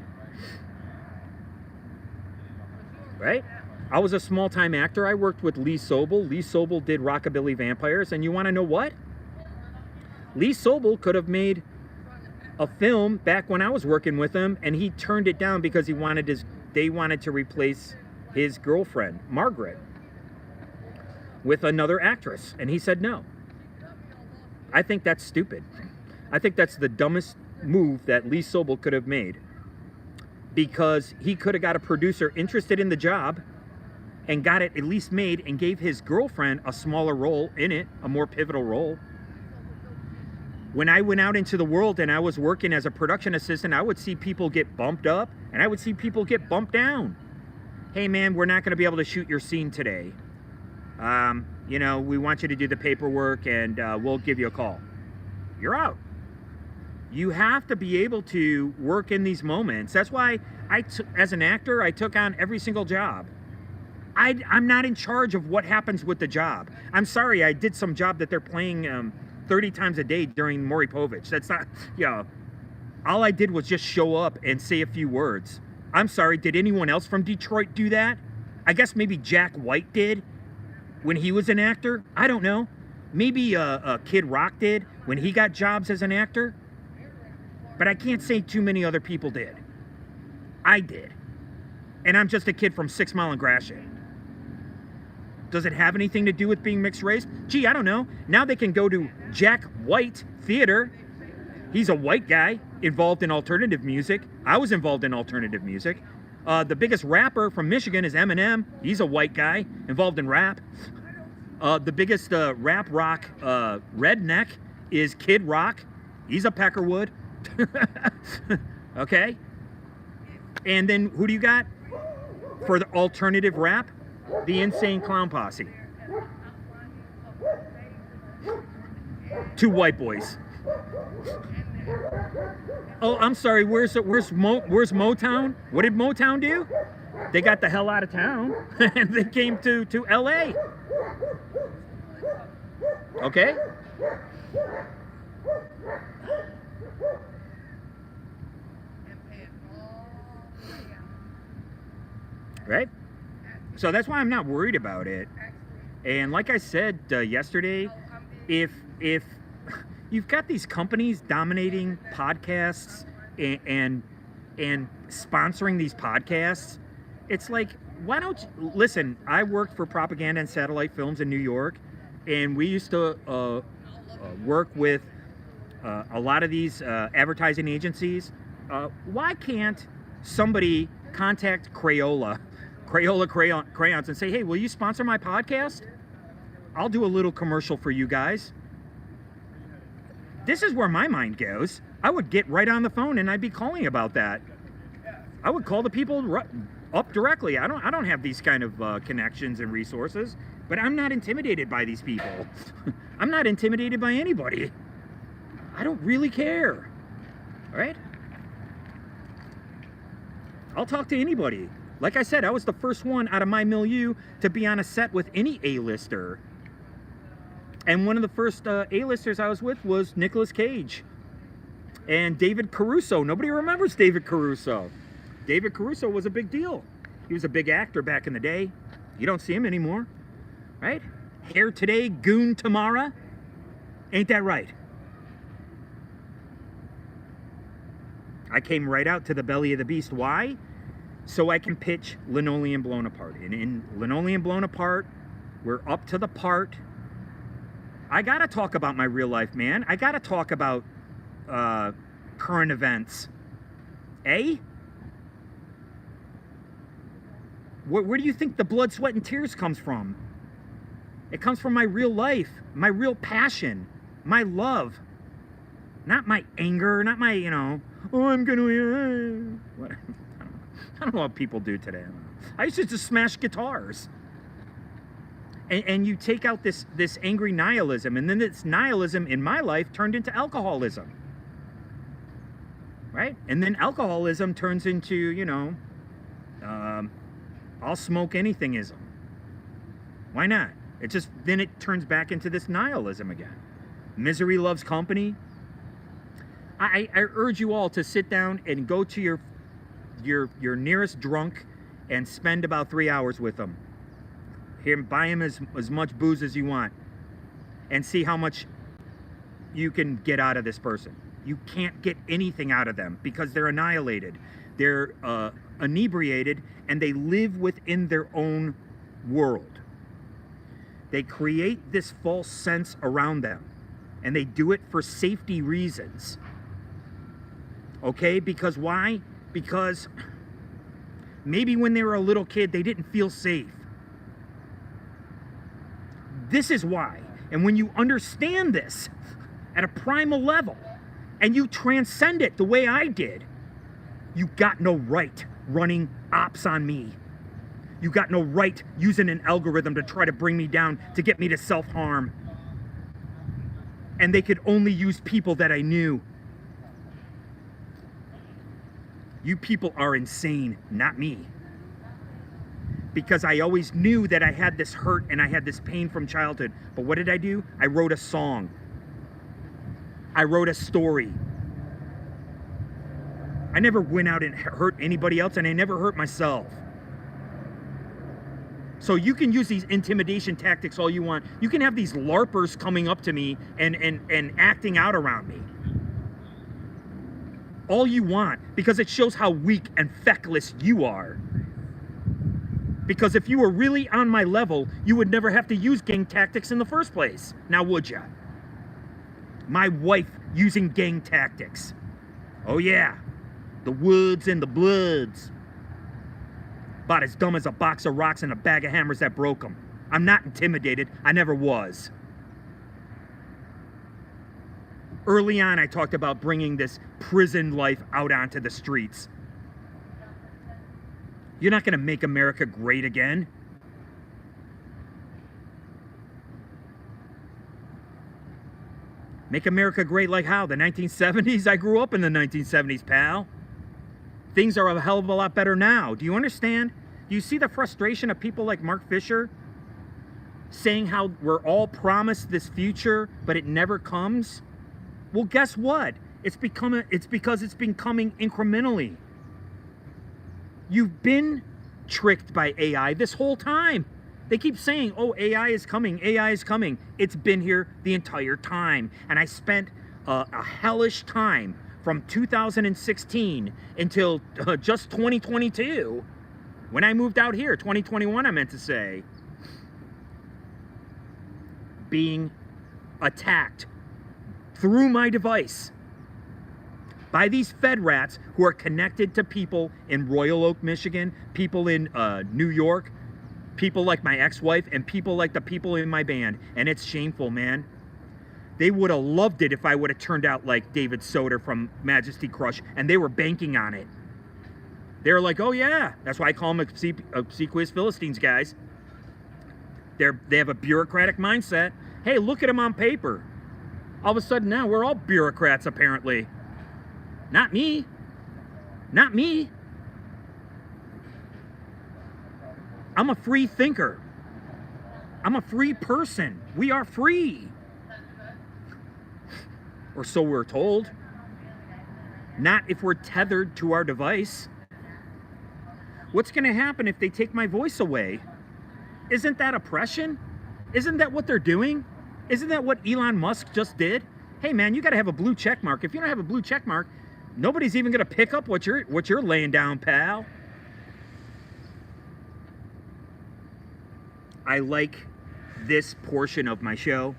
Right? I was a small-time actor. I worked with Lee Sobel. Lee Sobel did Rockabilly Vampires, and you want to know what? Lee Sobel could have made a film back when I was working with him, and he turned it down because they wanted to replace his girlfriend, Margaret, with another actress, and he said no. I think that's stupid. I think that's the dumbest move that Lee Sobel could have made, because he could have got a producer interested in the job and got it at least made and gave his girlfriend a smaller role in it, a more pivotal role. When I went out into the world and I was working as a production assistant, I would see people get bumped up and I would see people get bumped down. Hey man, we're not going to be able to shoot your scene today. We want you to do the paperwork and we'll give you a call. You're out. You have to be able to work in these moments. That's why as an actor, I took on every single job. I'm not in charge of what happens with the job. I'm sorry, I did some job that they're playing 30 times a day during Maury Povich. That's not, all I did was just show up and say a few words. I'm sorry, did anyone else from Detroit do that? I guess maybe Jack White did when he was an actor. I don't know. Maybe Kid Rock did when he got jobs as an actor. But I can't say too many other people did. I did. And I'm just a kid from 6 Mile and Gratiot. Does it have anything to do with being mixed race? Gee, I don't know. Now they can go to Jack White Theater. He's a white guy involved in alternative music. I was involved in alternative music. The biggest rapper from Michigan is Eminem. He's a white guy involved in rap. The biggest rap rock redneck is Kid Rock. He's a Peckerwood. Okay? And then who do you got for the alternative rap? The Insane Clown Posse. 2 white boys. Oh, I'm sorry. Where's Motown? What did Motown do? They got the hell out of town and they came to LA. Okay? Right? So that's why I'm not worried about it. And like I said yesterday, if you've got these companies dominating podcasts and sponsoring these podcasts. It's like, why don't you listen? I worked for Propaganda and Satellite Films in New York, and we used to work with a lot of these advertising agencies. Why can't somebody contact Crayola Crayons and say, hey, will you sponsor my podcast? I'll do a little commercial for you guys. This is where my mind goes. I would get right on the phone and I'd be calling about that. I would call the people up directly. I don't have these kind of connections and resources, but I'm not intimidated by these people. I'm not intimidated by anybody. I don't really care. All right? I'll talk to anybody. Like I said, I was the first one out of my milieu to be on a set with any A-lister. And one of the first A-listers I was with was Nicolas Cage and David Caruso. Nobody remembers David Caruso. David Caruso was a big deal. He was a big actor back in the day. You don't see him anymore, right? Hair today, goon tomorrow. Ain't that right? I came right out to the belly of the beast. Why? So I can pitch Linoleum Blown Apart. And in Linoleum Blown Apart, we're up to the part. I gotta talk about my real life, man. I gotta talk about current events. Eh? Where do you think the blood, sweat, and tears comes from? It comes from my real life, my real passion, my love. Not my anger, not my, oh, I'm gonna... What? I don't know what people do today. I used to just smash guitars. And you take out this angry nihilism, and then this nihilism in my life turned into alcoholism. Right? And then alcoholism turns into, I'll smoke anythingism. Why not? Then it turns back into this nihilism again. Misery loves company. I urge you all to sit down and go to your nearest drunk and spend about 3 hours with them. Buy him as much booze as you want and see how much you can get out of this person. You can't get anything out of them because they're annihilated. They're inebriated and they live within their own world. They create this false sense around them and they do it for safety reasons. Okay, because why? Because maybe when they were a little kid, they didn't feel safe. This is why. And when you understand this at a primal level and you transcend it the way I did, you got no right running ops on me. You got no right using an algorithm to try to bring me down, to get me to self-harm. And they could only use people that I knew. You people are insane, not me. Because I always knew that I had this hurt and I had this pain from childhood. But what did I do? I wrote a song. I wrote a story. I never went out and hurt anybody else, and I never hurt myself. So you can use these intimidation tactics all you want. You can have these LARPers coming up to me and acting out around me. All you want, because it shows how weak and feckless you are. Because if you were really on my level, you would never have to use gang tactics in the first place. Now would ya? My wife using gang tactics. Oh yeah, the Woods and the Bloods. About as dumb as a box of rocks and a bag of hammers that broke them. I'm not intimidated, I never was. Early on, I talked about bringing this prison life out onto the streets. You're not going to make America great again. Make America great like how? The 1970s? I grew up in the 1970s, pal. Things are a hell of a lot better now. Do you understand? Do you see the frustration of people like Mark Fisher saying how we're all promised this future, but it never comes? Well, guess what? It's because it's been coming incrementally. You've been tricked by AI this whole time. They keep saying, oh, AI is coming, AI is coming. It's been here the entire time. And I spent a hellish time from 2016 until just 2022, when I moved out here, 2021 I meant to say, being attacked through my device by these Fed rats who are connected to people in Royal Oak, Michigan, people in New York, people like my ex-wife, and people like the people in my band. And it's shameful, man. They would have loved it if I would have turned out like David Soder from Majesty Crush, and they were banking on it. They were like, oh yeah, that's why I call them obsequious Philistines, guys. They have a bureaucratic mindset. Hey, look at them on paper. All of a sudden now we're all bureaucrats, apparently. Not me. Not me. I'm a free thinker. I'm a free person. We are free. Or so we're told. Not if we're tethered to our device. What's going to happen if they take my voice away? Isn't that oppression? Isn't that what they're doing? Isn't that what Elon Musk just did? Hey man, you got to have a blue check mark. If you don't have a blue check mark, nobody's even going to pick up what you're laying down, pal. I like this portion of my show.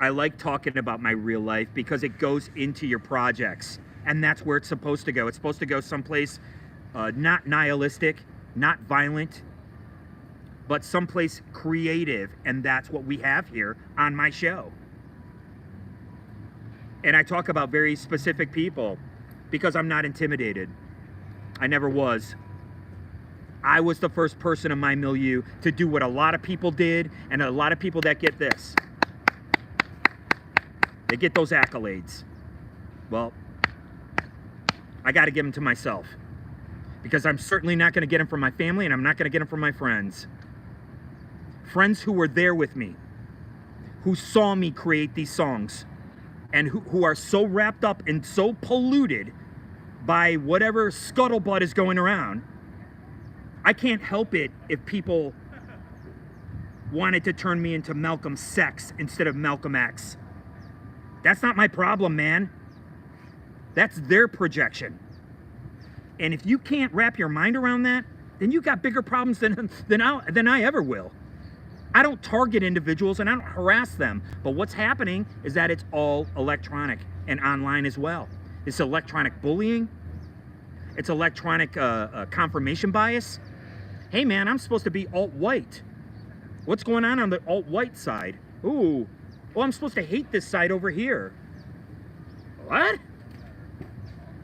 I like talking about my real life because it goes into your projects, and that's where it's supposed to go. It's supposed to go someplace not nihilistic, not violent, but someplace creative, and that's what we have here on my show. And I talk about very specific people because I'm not intimidated. I never was. I was the first person in my milieu to do what a lot of people did, and a lot of people that get this. They get those accolades. Well, I got to give them to myself because I'm certainly not going to get them from my family, and I'm not going to get them from my friends. Friends who were there with me, who saw me create these songs, and who are so wrapped up and so polluted by whatever scuttlebutt is going around. I can't help it if people wanted to turn me into Malcolm Sex instead of Malcolm X. That's not my problem, man. That's their projection. And if you can't wrap your mind around that, then you got bigger problems than I ever will. I don't target individuals and I don't harass them. But what's happening is that it's all electronic and online as well. It's electronic bullying. It's electronic confirmation bias. Hey man, I'm supposed to be alt-white. What's going on the alt-white side? Ooh, well, I'm supposed to hate this side over here. What?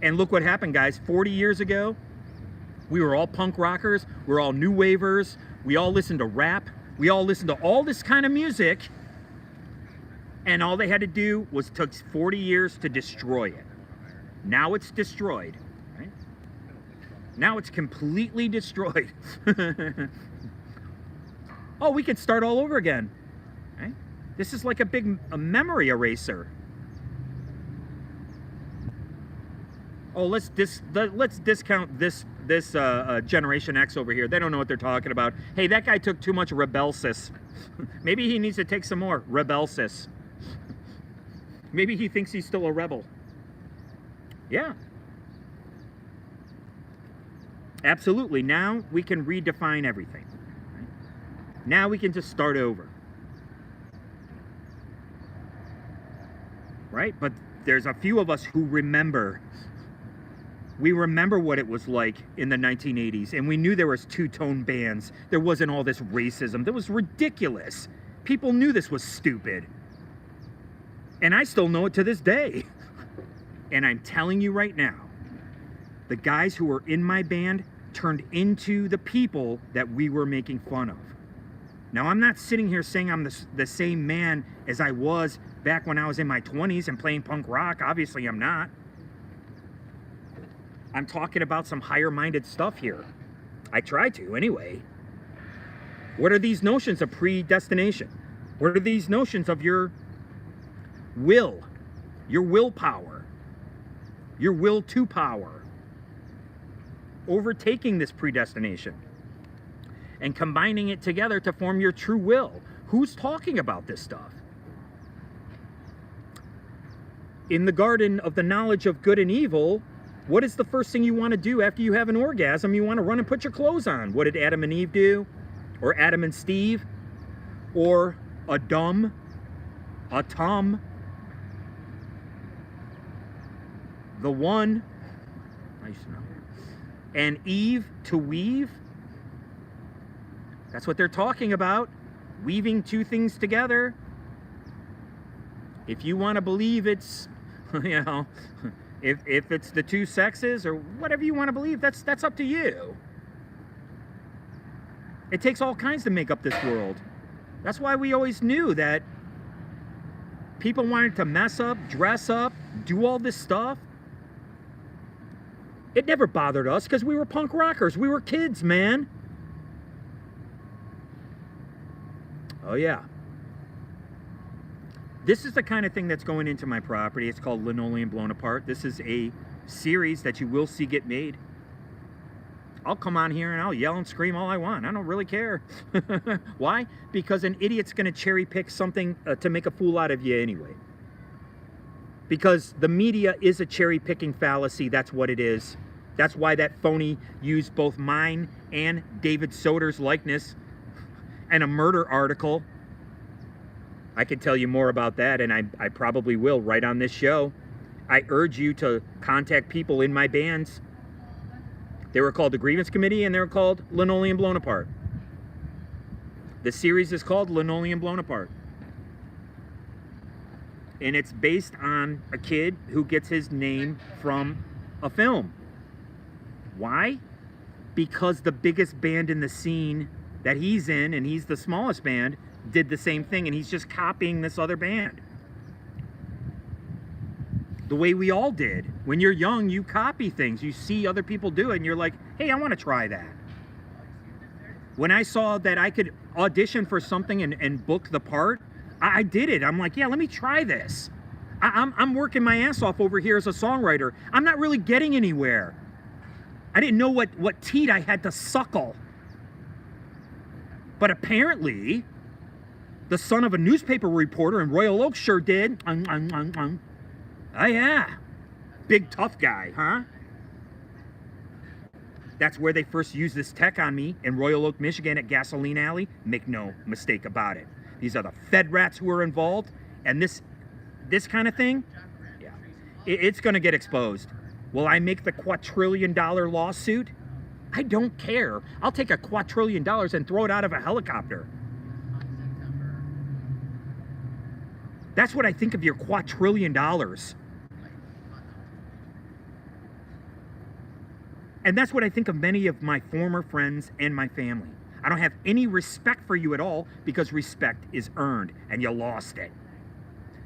And look what happened, guys. 40 years ago, we were all punk rockers. We're all new wavers. We all listened to rap. We all listened to all this kind of music. And all they had to do was took 40 years to destroy it. Now it's destroyed. Right? Now it's completely destroyed. Oh, we could start all over again. Right? This is like a memory eraser. Oh, let's discount this Generation X over here. They don't know what they're talking about. Hey, that guy took too much Rebelsis. Maybe he needs to take some more Rebelsis. Maybe he thinks he's still a rebel. Yeah. Absolutely. Now we can redefine everything. Right? Now we can just start over. Right? But there's a few of us who remember. We remember what it was like in the 1980s, and we knew there was two-tone bands. There wasn't all this racism. That was ridiculous. People knew this was stupid. And I still know it to this day. And I'm telling you right now, the guys who were in my band turned into the people that we were making fun of. Now, I'm not sitting here saying I'm the same man as I was back when I was in my 20s and playing punk rock. Obviously, I'm not. I'm talking about some higher-minded stuff here. I try to, anyway. What are these notions of predestination? What are these notions of your will, your willpower, your will to power, overtaking this predestination and combining it together to form your true will? Who's talking about this stuff? in the garden of the knowledge of good and evil, what is the first thing you want to do after you have an orgasm? You want to run and put your clothes on. What did Adam and Eve do? Or Adam and Steve? Or Adam? A Tom? The one? Nice now. And Eve to weave? That's what they're talking about. Weaving two things together. If you want to believe it's, you know, if it's the two sexes or whatever you want to believe, that's up to you. It takes all kinds to make up this world. That's why we always knew that people wanted to mess up, dress up, do all this stuff. It never bothered us because we were punk rockers. We were kids, man. Oh, yeah. This is the kind of thing that's going into my property. It's called Linoleum Blown Apart. This is a series that you will see get made. I'll come on here and I'll yell and scream all I want. I don't really care. Why? Because an idiot's going to cherry pick something to make a fool out of you anyway. Because the media is a cherry picking fallacy. That's what it is. That's why that phony used both mine and David Soder's likeness and a murder article. I could tell you more about that, and I probably will right on this show. I urge you to contact people in my bands. They were called the Grievance Committee, and they were called Linoleum Blown Apart. The series is called Linoleum Blown Apart. And it's based on a kid who gets his name from a film. Why? Because the biggest band in the scene that he's in, and he's the smallest band, did the same thing, and he's just copying this other band. The way we all did. When you're young, you copy things. You see other people do it, and you're like, hey, I want to try that. When I saw that I could audition for something and book the part, I did it. I'm like, yeah, let me try this. I'm working my ass off over here as a songwriter. I'm not really getting anywhere. I didn't know what teat I had to suckle. But apparently, the son of a newspaper reporter in Royal Oak sure did. Oh yeah, big tough guy, huh? That's where they first used this tech on me in Royal Oak, Michigan at Gasoline Alley. Make no mistake about it. These are the Fed rats who are involved, and this kind of thing, yeah, it's gonna get exposed. Will I make the $quadrillion lawsuit? I don't care. I'll take a $quadrillion and throw it out of a helicopter. That's what I think of your $quadrillion. And that's what I think of many of my former friends and my family. I don't have any respect for you at all because respect is earned, and you lost it.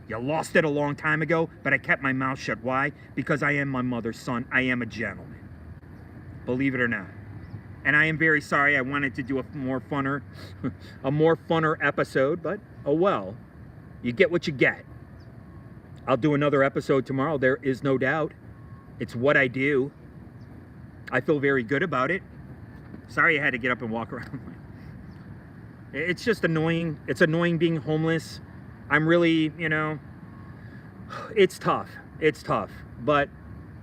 You lost it a long time ago, but I kept my mouth shut. Why? Because I am my mother's son. I am a gentleman. Believe it or not. And I am very sorry. I wanted to do a more funner episode, but oh well. You get what you get. I'll do another episode tomorrow. There is no doubt. It's what I do. I feel very good about it. Sorry I had to get up and walk around. It's just annoying. It's annoying being homeless. I'm really, you know, it's tough. It's tough. But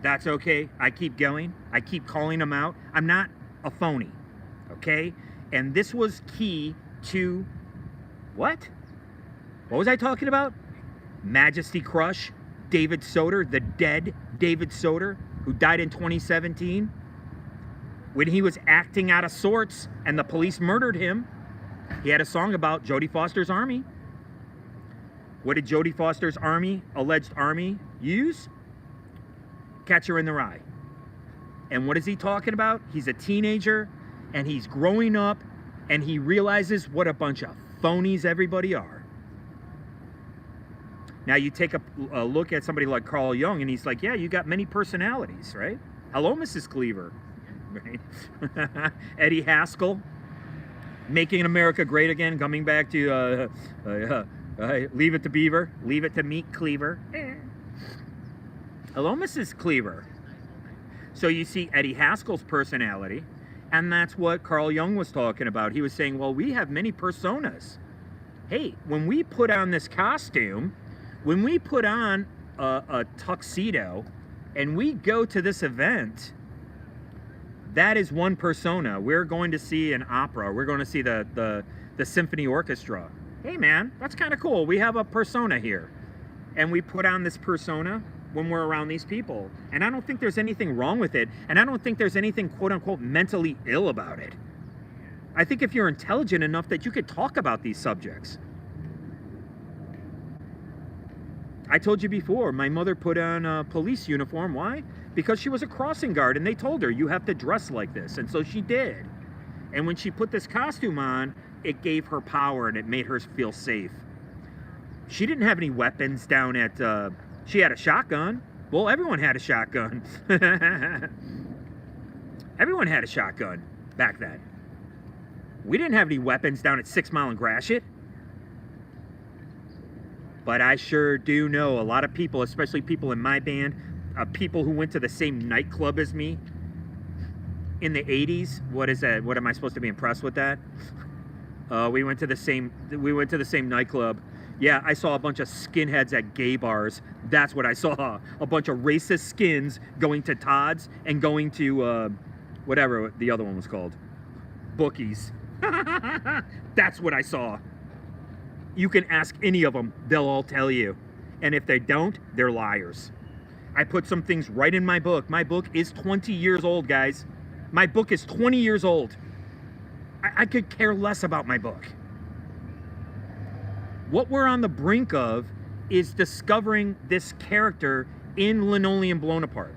that's okay. I keep going. I keep calling them out. I'm not a phony. Okay? And this was key to what? What was I talking about? Majesty Crush, David Soder, the dead David Soder, who died in 2017. When he was acting out of sorts and the police murdered him, he had a song about Jodie Foster's army. What did Jodie Foster's alleged army, use? Catcher in the Rye. And what is he talking about? He's a teenager, and he's growing up, and he realizes what a bunch of phonies everybody are. Now you take a look at somebody like Carl Jung, and he's like, yeah, you got many personalities, right? Hello, Mrs. Cleaver. Right? Eddie Haskell, Making America Great Again, coming back to Leave It to Beaver, Leave It to Meat Cleaver. Hello, Mrs. Cleaver. So you see Eddie Haskell's personality, and that's what Carl Jung was talking about. He was saying, well, we have many personas. Hey, when we put on this costume, when we put on a tuxedo and we go to this event, that is one persona. We're going to see an opera. We're going to see the symphony orchestra. Hey man, that's kind of cool. We have a persona here. And we put on this persona when we're around these people. And I don't think there's anything wrong with it. And I don't think there's anything quote unquote mentally ill about it. I think if you're intelligent enough that you could talk about these subjects. I told you before, my mother put on a police uniform. Why? Because she was a crossing guard and they told her you have to dress like this. And so she did. And when she put this costume on, it gave her power and it made her feel safe. She didn't have any weapons down at, she had a shotgun. Well, everyone had a shotgun. Everyone had a shotgun back then. We didn't have any weapons down at 6 Mile and Gratiot. But I sure do know a lot of people, especially people in my band, people who went to the same nightclub as me in the 80s. What is that? What am I supposed to be impressed with that? We went to the same nightclub. Yeah, I saw a bunch of skinheads at gay bars. That's what I saw. A bunch of racist skins going to Todd's and going to whatever the other one was called. Bookies. That's what I saw. You can ask any of them, they'll all tell you. And if they don't, they're liars. I put some things right in my book. My book is 20 years old, guys. My book is 20 years old. I could care less about my book. What we're on the brink of is discovering this character in Linoleum Blown Apart.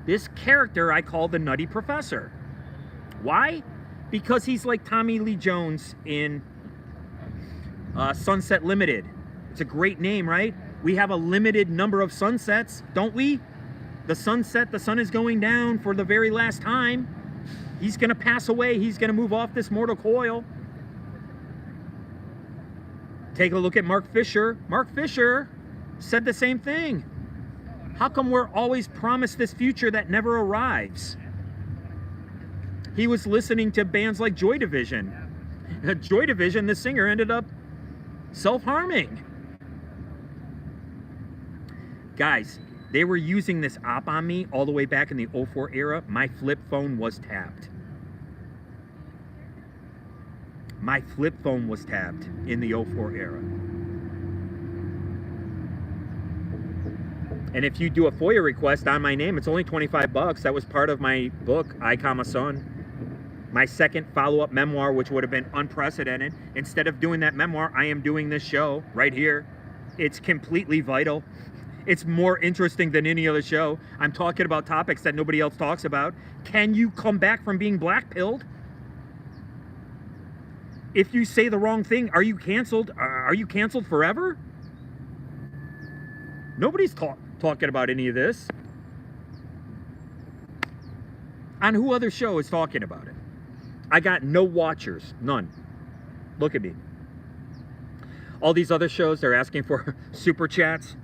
This character I call the Nutty Professor. Why? Because he's like Tommy Lee Jones in Sunset Limited. It's a great name, right? We have a limited number of sunsets, don't we? The sunset, the sun is going down for the very last time. He's gonna pass away. He's gonna move off this mortal coil. Take a look at Mark Fisher. Mark Fisher said the same thing. How come we're always promised this future that never arrives? He was listening to bands like Joy Division. Joy Division, the singer ended up self-harming. Guys, they were using this op on me all the way back in the 04 era. My flip phone was tapped. My flip phone was tapped in the 04 era. And if you do a FOIA request on my name, it's only 25 bucks. That was part of my book, I, Son. My second follow-up memoir, which would have been unprecedented. Instead of doing that memoir, I am doing this show right here. It's completely vital. It's more interesting than any other show. I'm talking about topics that nobody else talks about. Can you come back from being black-pilled? If you say the wrong thing, are you canceled? Are you canceled forever? Nobody's talking about any of this. On who other show is talking about it? I got no watchers, none. Look at me. All these other shows, they're asking for super chats.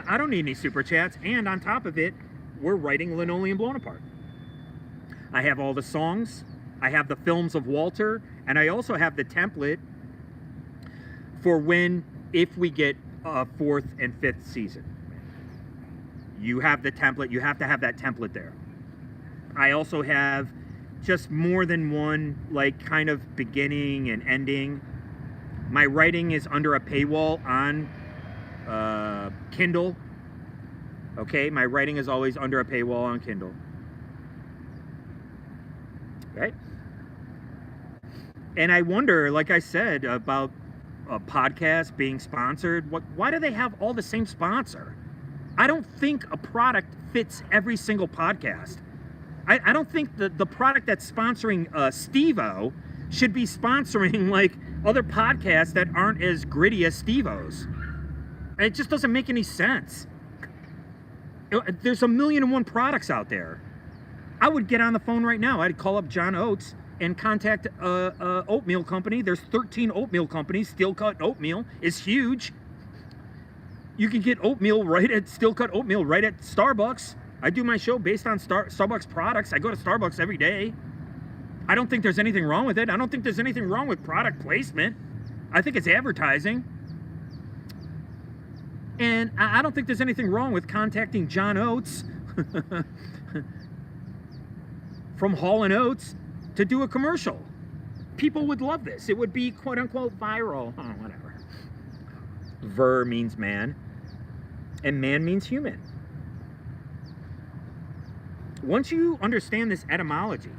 I don't need any super chats. And on top of it, we're writing Linoleum Blown Apart. I have all the songs. I have the films of Walter. And I also have the template for if we get a 4th and 5th season. You have the template. You have to have that template there. I also have just more than one, like, kind of beginning and ending. My writing is under a paywall on Kindle. Okay, my writing is always under a paywall on Kindle. Right? And I wonder, like I said, about a podcast being sponsored. Why do they have all the same sponsor? I don't think a product fits every single podcast. I don't think the product that's sponsoring Steve-O should be sponsoring like other podcasts that aren't as gritty as Steve-O's. It just doesn't make any sense. There's 1,000,001 products out there. I would get on the phone right now. I'd call up John Oates and contact a oatmeal company. There's 13 oatmeal companies. Steel Cut Oatmeal is huge. You can get oatmeal right at Steel Cut Oatmeal right at Starbucks. I do my show based on Starbucks products. I go to Starbucks every day. I don't think there's anything wrong with it. I don't think there's anything wrong with product placement. I think it's advertising. And I don't think there's anything wrong with contacting John Oates from Hall & Oates to do a commercial. People would love this. It would be quote unquote viral. Oh, whatever. Ver means man, and man means human. Once you understand this etymology,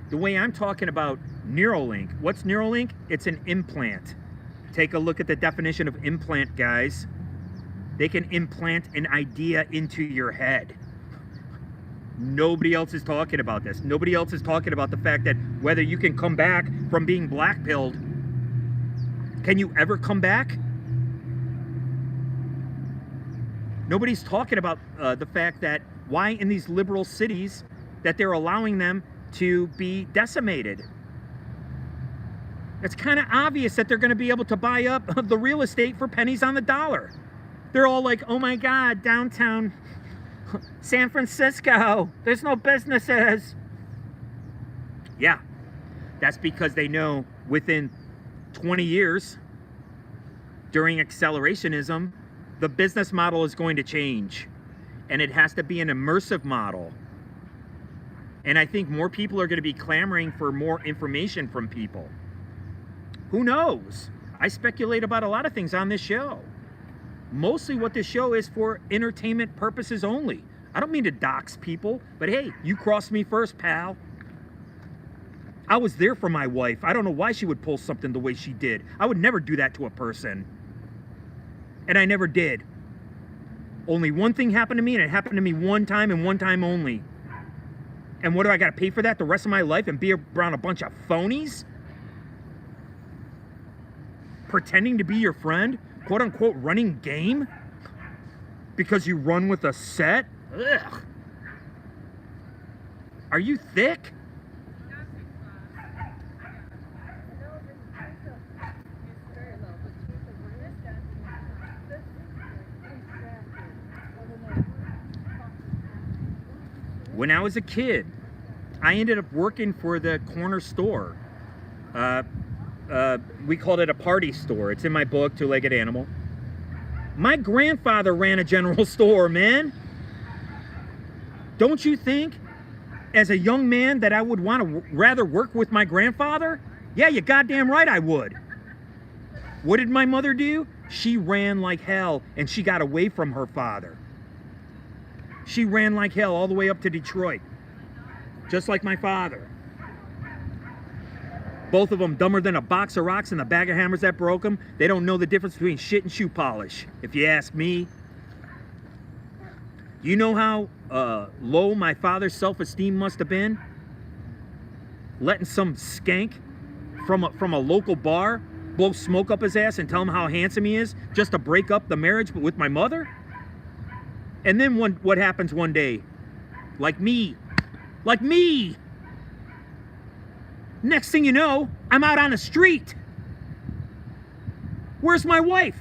the way I'm talking about Neuralink, what's Neuralink? It's an implant. Take a look at the definition of implant, guys. They can implant an idea into your head. Nobody else is talking about this. Nobody else is talking about the fact that whether you can come back from being black-pilled. Can you ever come back? Nobody's talking about the fact that why in these liberal cities that they're allowing them to be decimated. It's kind of obvious that they're going to be able to buy up the real estate for pennies on the dollar. They're all like, oh my God, downtown San Francisco, there's no businesses. Yeah, that's because they know within 20 years, during accelerationism, the business model is going to change. And it has to be an immersive model. And I think more people are going to be clamoring for more information from people. Who knows? I speculate about a lot of things on this show. Mostly what this show is for entertainment purposes only. I don't mean to dox people, but hey, you crossed me first, pal. I was there for my wife. I don't know why she would pull something the way she did. I would never do that to a person. And I never did. Only one thing happened to me, and it happened to me one time and one time only. And what do I got to pay for that the rest of my life and be around a bunch of phonies? Pretending to be your friend? Quote unquote running game? Because you run with a set? Ugh. Are you thick? When I was a kid, I ended up working for the corner store. We called it a party store. It's in my book, Two-Legged Animal. My grandfather ran a general store, man. Don't you think, as a young man, that I would want to rather work with my grandfather? Yeah, you goddamn right I would. What did my mother do? She ran like hell, and she got away from her father. She ran like hell all the way up to Detroit, just like my father. Both of them dumber than a box of rocks and a bag of hammers that broke them. They don't know the difference between shit and shoe polish, if you ask me. You know how low my father's self-esteem must have been? Letting some skank from a local bar blow smoke up his ass and tell him how handsome he is just to break up the marriage with my mother? And then what happens one day? Like me. Next thing you know, I'm out on the street. Where's my wife?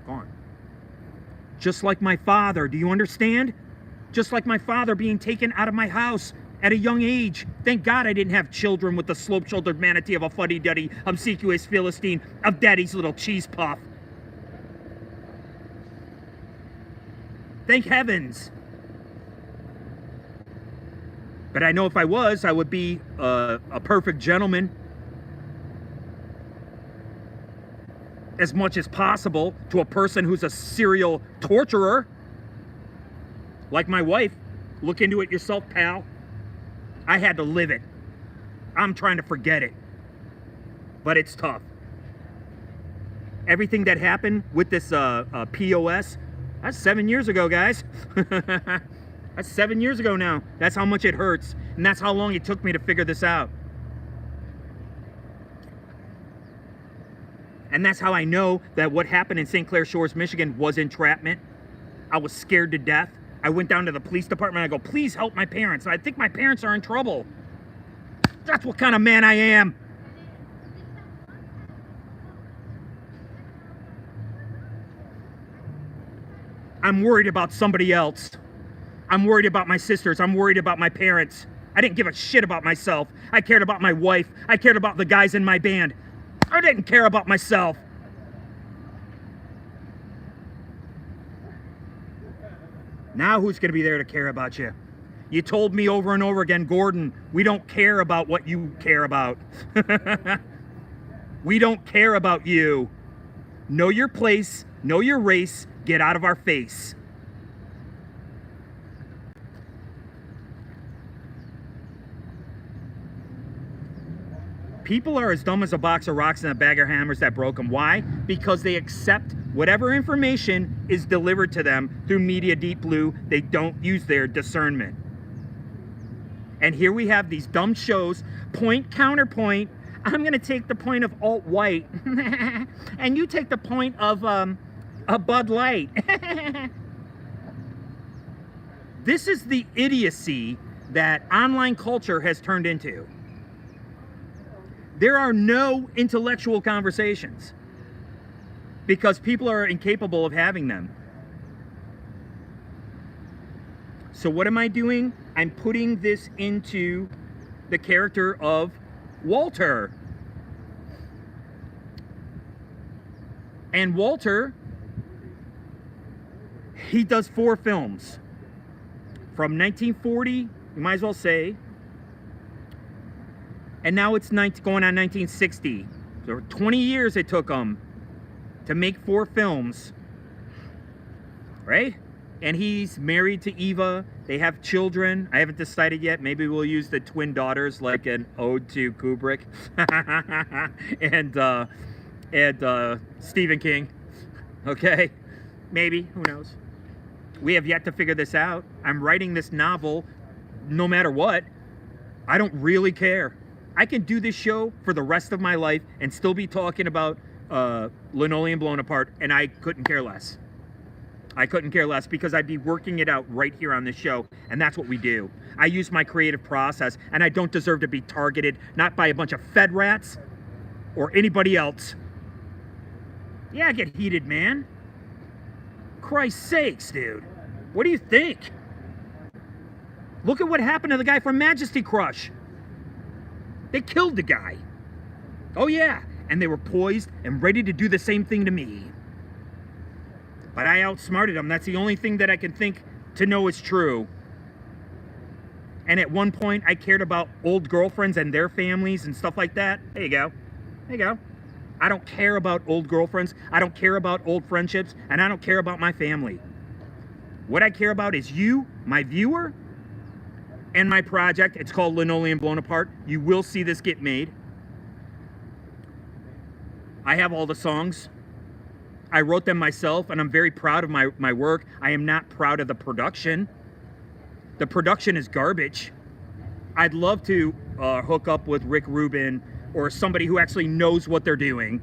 Gone. Just like my father, do you understand? Just like my father being taken out of my house at a young age. Thank God I didn't have children with the slope-shouldered manatee of a fuddy-duddy, obsequious Philistine, of daddy's little cheese puff. Thank heavens. But I know if I was, I would be a perfect gentleman. As much as possible to a person who's a serial torturer. Like my wife. Look into it yourself, pal. I had to live it. I'm trying to forget it. But it's tough. Everything that happened with this POS, that's 7 years ago, guys. That's 7 years ago now. That's how much it hurts. And that's how long it took me to figure this out. And that's how I know that what happened in St. Clair Shores, Michigan was entrapment. I was scared to death. I went down to the police department. I go, please help my parents. I think my parents are in trouble. That's what kind of man I am. I'm worried about somebody else. I'm worried about my sisters. I'm worried about my parents. I didn't give a shit about myself. I cared about my wife. I cared about the guys in my band. I didn't care about myself. Now who's going to be there to care about you? You told me over and over again, Gordon, we don't care about what you care about. We don't care about you. Know your place, know your race, get out of our face. People are as dumb as a box of rocks and a bag of hammers that broke them. Why? Because they accept whatever information is delivered to them through media deep blue. They don't use their discernment. And here we have these dumb shows, point, counterpoint. I'm going to take the point of alt-white. And you take the point of a Bud Light. This is the idiocy that online culture has turned into. There are no intellectual conversations because people are incapable of having them. So what am I doing? I'm putting this into the character of Walter. And Walter, he does 4 films. From 1940, you might as well say, and now it's going on 1960. So 20 years it took him to make 4 films, right? And he's married to Eva. They have children. I haven't decided yet. Maybe we'll use the twin daughters like an ode to Kubrick and Stephen King. Okay, maybe, who knows? We have yet to figure this out. I'm writing this novel no matter what. I don't really care. I can do this show for the rest of my life and still be talking about Linoleum Blown Apart, and I couldn't care less. I couldn't care less because I'd be working it out right here on this show, and that's what we do. I use my creative process, and I don't deserve to be targeted, not by a bunch of Fed rats or anybody else. Yeah, I get heated, man. Christ's sakes, dude. What do you think? Look at what happened to the guy from Majesty Crush. They killed the guy. Oh yeah, and they were poised and ready to do the same thing to me. But I outsmarted them. That's the only thing that I can think to know is true. And at one point, I cared about old girlfriends and their families and stuff like that. There you go. There you go. I don't care about old girlfriends. I don't care about old friendships. And I don't care about my family. What I care about is you, my viewer, and my project. It's called Linoleum Blown Apart. You will see this get made. I have all the songs. I wrote them myself, and I'm very proud of my work. I am not proud of the production. The production is garbage. I'd love to hook up with Rick Rubin or somebody who actually knows what they're doing.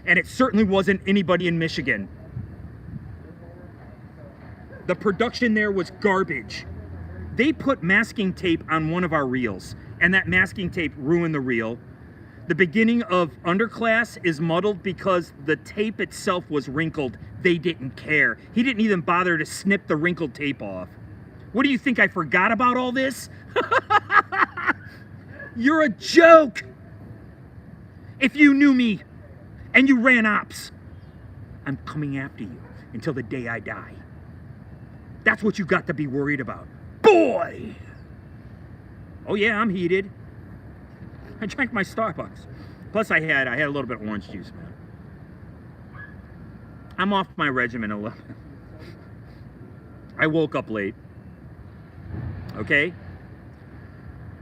And it certainly wasn't anybody in Michigan. The production there was garbage. They put masking tape on one of our reels, and that masking tape ruined the reel. The beginning of Underclass is muddled because the tape itself was wrinkled. They didn't care. He didn't even bother to snip the wrinkled tape off. What do you think, I forgot about all this? You're a joke! If you knew me and you ran ops, I'm coming after you until the day I die. That's what you got to be worried about. Boy! Oh yeah, I'm heated. I drank my Starbucks. Plus I had a little bit of orange juice, man. I'm off my regimen a little. I woke up late. Okay?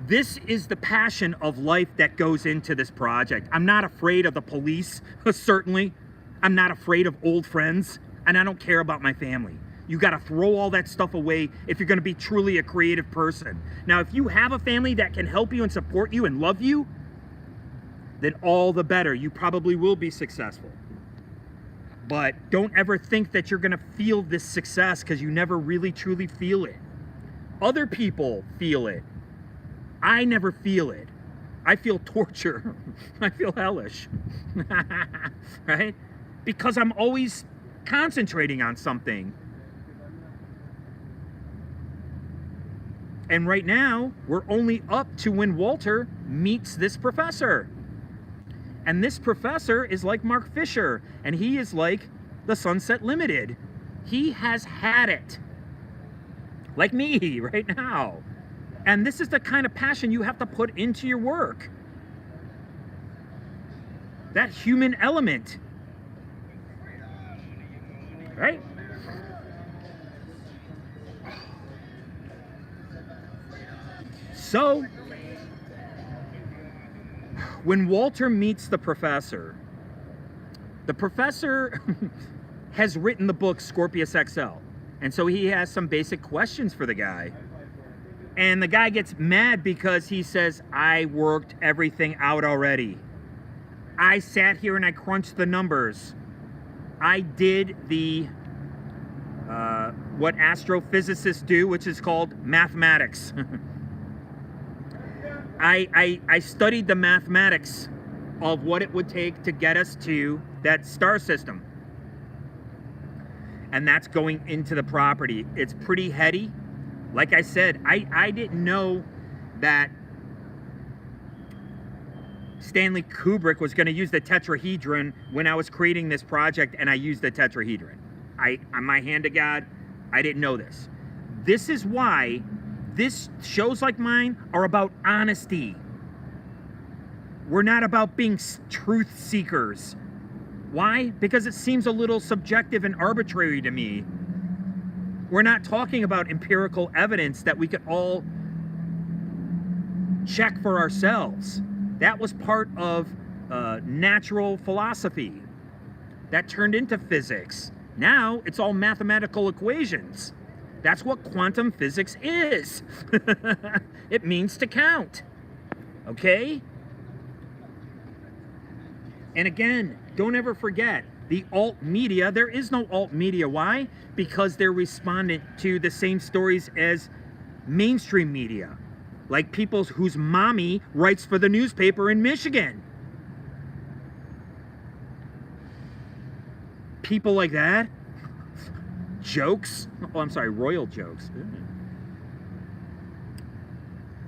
This is the passion of life that goes into this project. I'm not afraid of the police, certainly. I'm not afraid of old friends, and I don't care about my family. You got to throw all that stuff away if you're going to be truly a creative person. Now, if you have a family that can help you and support you and love you, then all the better. You probably will be successful. But don't ever think that you're going to feel this success, because you never really truly feel it. Other people feel it. I never feel it. I feel torture. I feel hellish. Right? Because I'm always concentrating on something. And right now, we're only up to when Walter meets this professor. And this professor is like Mark Fisher, and he is like the Sunset Limited. He has had it. Like me right now. And this is the kind of passion you have to put into your work. That human element. Right? So, when Walter meets the professor has written the book Scorpius XL. And so he has some basic questions for the guy. And the guy gets mad because he says, I worked everything out already. I sat here and I crunched the numbers. I did the, what astrophysicists do, which is called mathematics. I studied the mathematics of what it would take to get us to that star system. And that's going into the property. It's pretty heady. Like I said, I didn't know that Stanley Kubrick was going to use the tetrahedron when I was creating this project, and I used the tetrahedron. On my hand to God, I didn't know this. This is why shows like mine are about honesty. We're not about being truth seekers. Why? Because it seems a little subjective and arbitrary to me. We're not talking about empirical evidence that we could all check for ourselves. That was part of natural philosophy. That turned into physics. Now it's all mathematical equations. That's what quantum physics is. It means to count. Okay? And again, don't ever forget, the alt media, there is no alt media. Why? Because they're responding to the same stories as mainstream media. Like people whose mommy writes for the newspaper in Michigan. People like that. Jokes. Oh, I'm sorry, royal jokes.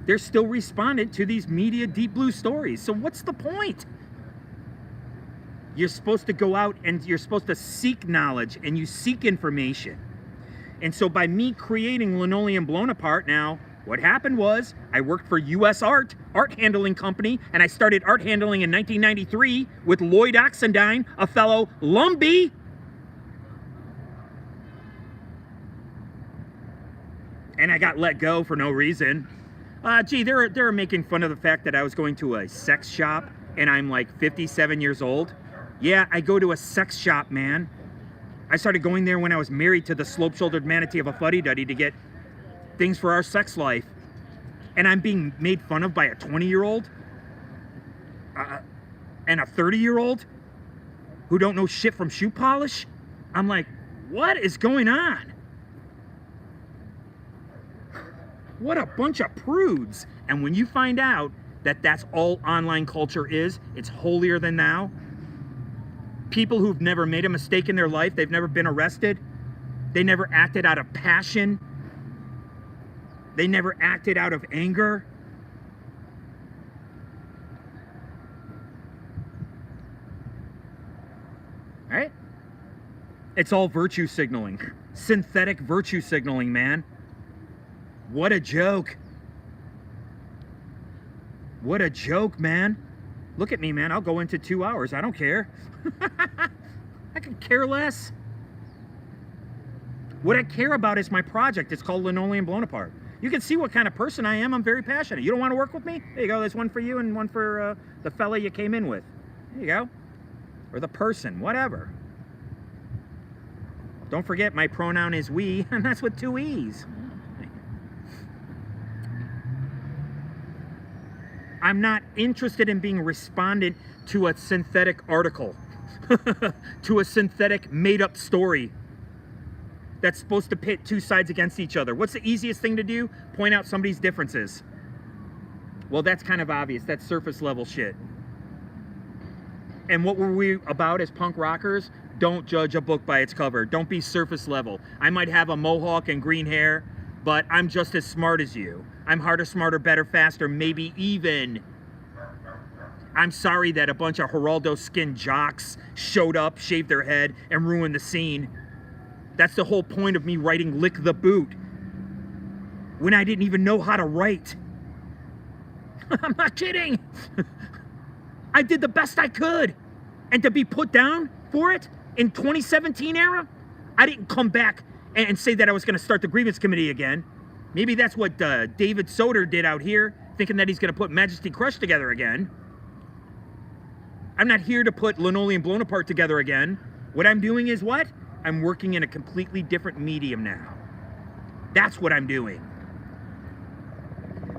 They're still responding to these media deep blue stories. So what's the point? You're supposed to go out and you're supposed to seek knowledge and you seek information. And so by me creating Linoleum Blown Apart now, what happened was I worked for US Art handling company, and I started art handling in 1993 with Lloyd Oxendine, a fellow Lumbee. And I got let go for no reason. Gee, they're making fun of the fact that I was going to a sex shop and I'm like 57 years old. Yeah, I go to a sex shop, man. I started going there when I was married to the slope-shouldered manatee of a fuddy-duddy to get things for our sex life. And I'm being made fun of by a 20-year-old and a 30-year-old who don't know shit from shoe polish. I'm like, what is going on? What a bunch of prudes. And when you find out that that's all online culture is, it's holier than thou. People who've never made a mistake in their life, they've never been arrested, they never acted out of passion, they never acted out of anger. Right? It's all virtue signaling. Synthetic virtue signaling, man. What a joke. What a joke, man. Look at me, man. I'll go into 2 hours. I don't care. I could care less. What I care about is my project. It's called Linoleum Blown Apart. You can see what kind of person I am. I'm very passionate. You don't want to work with me? There you go. There's one for you and one for the fella you came in with. There you go. Or the person, whatever. Don't forget, my pronoun is we, and that's with 2 E's. I'm not interested in being respondent to a synthetic article, to a synthetic made-up story that's supposed to pit 2 sides against each other. What's the easiest thing to do? Point out somebody's differences. Well, that's kind of obvious. That's surface level shit. And what were we about as punk rockers? Don't judge a book by its cover. Don't be surface level. I might have a mohawk and green hair, but I'm just as smart as you. I'm harder, smarter, better, faster, maybe even I'm sorry that a bunch of Geraldo skin jocks showed up, shaved their head, and ruined the scene. That's the whole point of me writing Lick the Boot, when I didn't even know how to write. I'm not kidding. I did the best I could. And to be put down for it in 2017 era, I didn't come back and say that I was going to start the grievance committee again. Maybe that's what David Soder did out here, thinking that he's going to put Majesty Crush together again. I'm not here to put Linoleum Blown Apart together again. What I'm doing is what? I'm working in a completely different medium now. That's what I'm doing.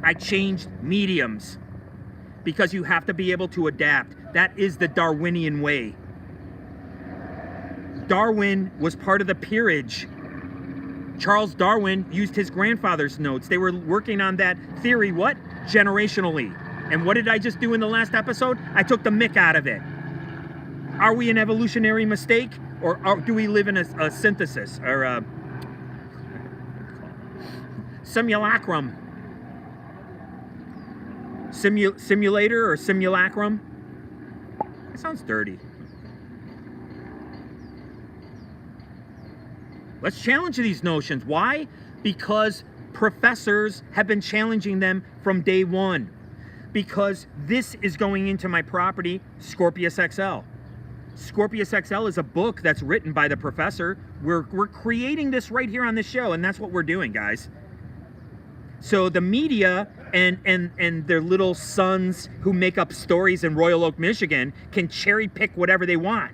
I changed mediums because you have to be able to adapt. That is the Darwinian way. Darwin was part of the peerage. Charles Darwin used his grandfather's notes. They were working on that theory, what? Generationally. And what did I just do in the last episode? I took the mick out of it. Are we an evolutionary mistake? Or do we live in a synthesis? Or a simulacrum? Simulator or simulacrum? That sounds dirty. Let's challenge these notions. Why? Because professors have been challenging them from day one. Because this is going into my property, Scorpius XL. Scorpius XL is a book that's written by the professor. We're creating this right here on this show, and that's what we're doing, guys. So the media and their little sons who make up stories in Royal Oak, Michigan can cherry pick whatever they want.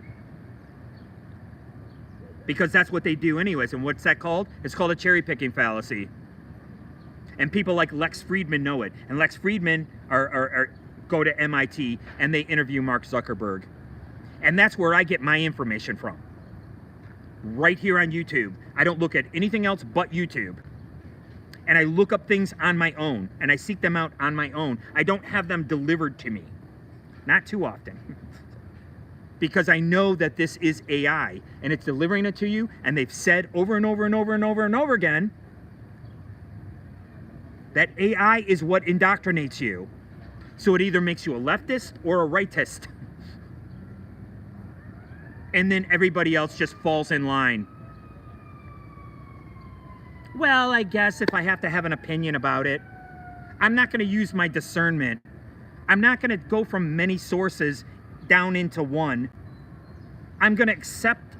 Because that's what they do anyways. And what's that called? It's called a cherry picking fallacy. And people like Lex Friedman know it. And Lex Friedman go to MIT and they interview Mark Zuckerberg. And that's where I get my information from. Right here on YouTube. I don't look at anything else but YouTube. And I look up things on my own. And I seek them out on my own. I don't have them delivered to me. Not too often. Because I know that this is AI. And it's delivering it to you. And they've said over and over and over and over and over again that AI is what indoctrinates you. So it either makes you a leftist or a rightist. And then everybody else just falls in line. Well, I guess if I have to have an opinion about it, I'm not going to use my discernment. I'm not going to go from many sources down into one. I'm going to accept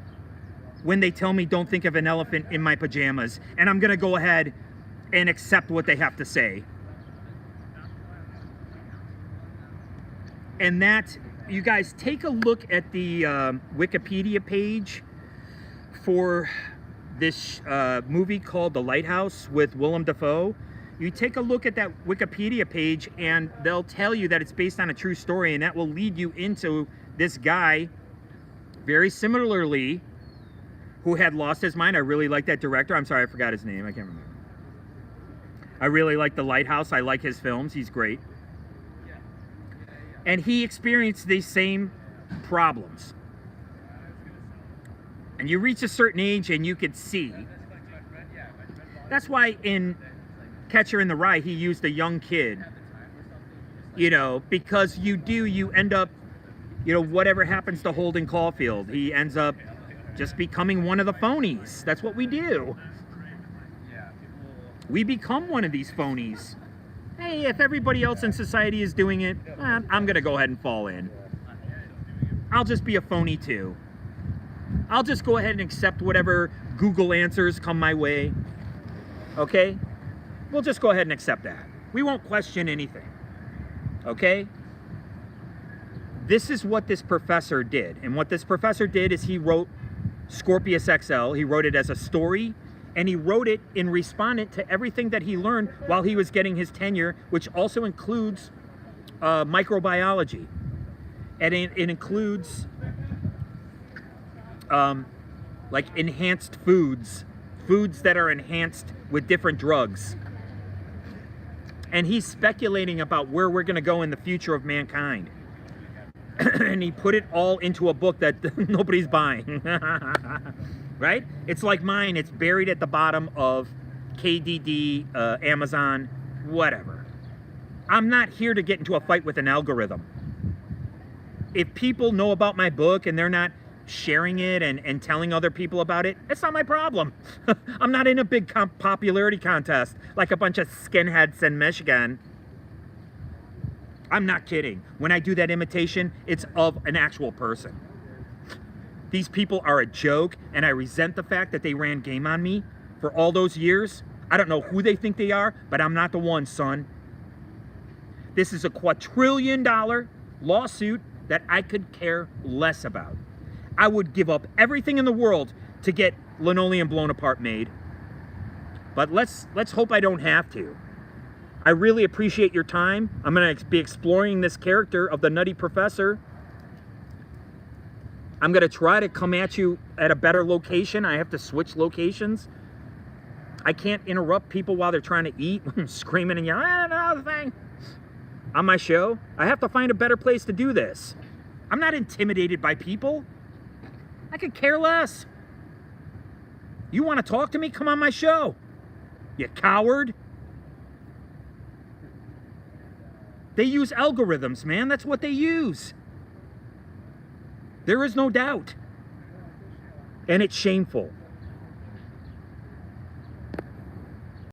when they tell me don't think of an elephant in my pajamas. And I'm going to go ahead and accept what they have to say. And that, you guys, take a look at the Wikipedia page for this movie called The Lighthouse with Willem Dafoe. You take a look at that Wikipedia page and they'll tell you that it's based on a true story, and that will lead you into this guy, very similarly, who had lost his mind. I really like that director. I'm sorry, I forgot his name. I can't remember. I really like The Lighthouse. I like his films. He's great. And he experienced these same problems. And you reach a certain age and you could see. That's why in Catcher in the Rye, he used a young kid. You know, because you end up, you know, whatever happens to Holden Caulfield, he ends up just becoming one of the phonies. That's what we do. We become one of these phonies. Hey, if everybody else in society is doing it, I'm going to go ahead and fall in. I'll just be a phony too. I'll just go ahead and accept whatever Google answers come my way. Okay? We'll just go ahead and accept that. We won't question anything. Okay? This is what this professor did. And what this professor did is he wrote Scorpius XL. He wrote it as a story. And he wrote it in response to everything that he learned while he was getting his tenure, which also includes microbiology. And it includes like enhanced foods that are enhanced with different drugs. And he's speculating about where we're going to go in the future of mankind. And he put it all into a book that nobody's buying. Right? It's like mine. It's buried at the bottom of KDD, Amazon, whatever. I'm not here to get into a fight with an algorithm. if people know about my book and they're not sharing it and telling other people about it, it's not my problem. I'm not in a big popularity contest like a bunch of skinheads in Michigan. I'm not kidding. When I do that imitation, it's of an actual person. These people are a joke, and I resent the fact that they ran game on me for all those years. I don't know who they think they are, but I'm not the one, son. This is a quadrillion-dollar lawsuit that I could care less about. I would give up everything in the world to get Linoleum Blown Apart made. But let's hope I don't have to. I really appreciate your time. I'm going to be exploring this character of the Nutty Professor. I'm going to try to come at you at a better location. I have to switch locations. I can't interrupt people while they're trying to eat, screaming and yelling, another thing. On my show, I have to find a better place to do this. I'm not intimidated by people. I could care less. You want to talk to me? Come on my show. You coward. They use algorithms, man. That's what they use. There is no doubt. And it's shameful.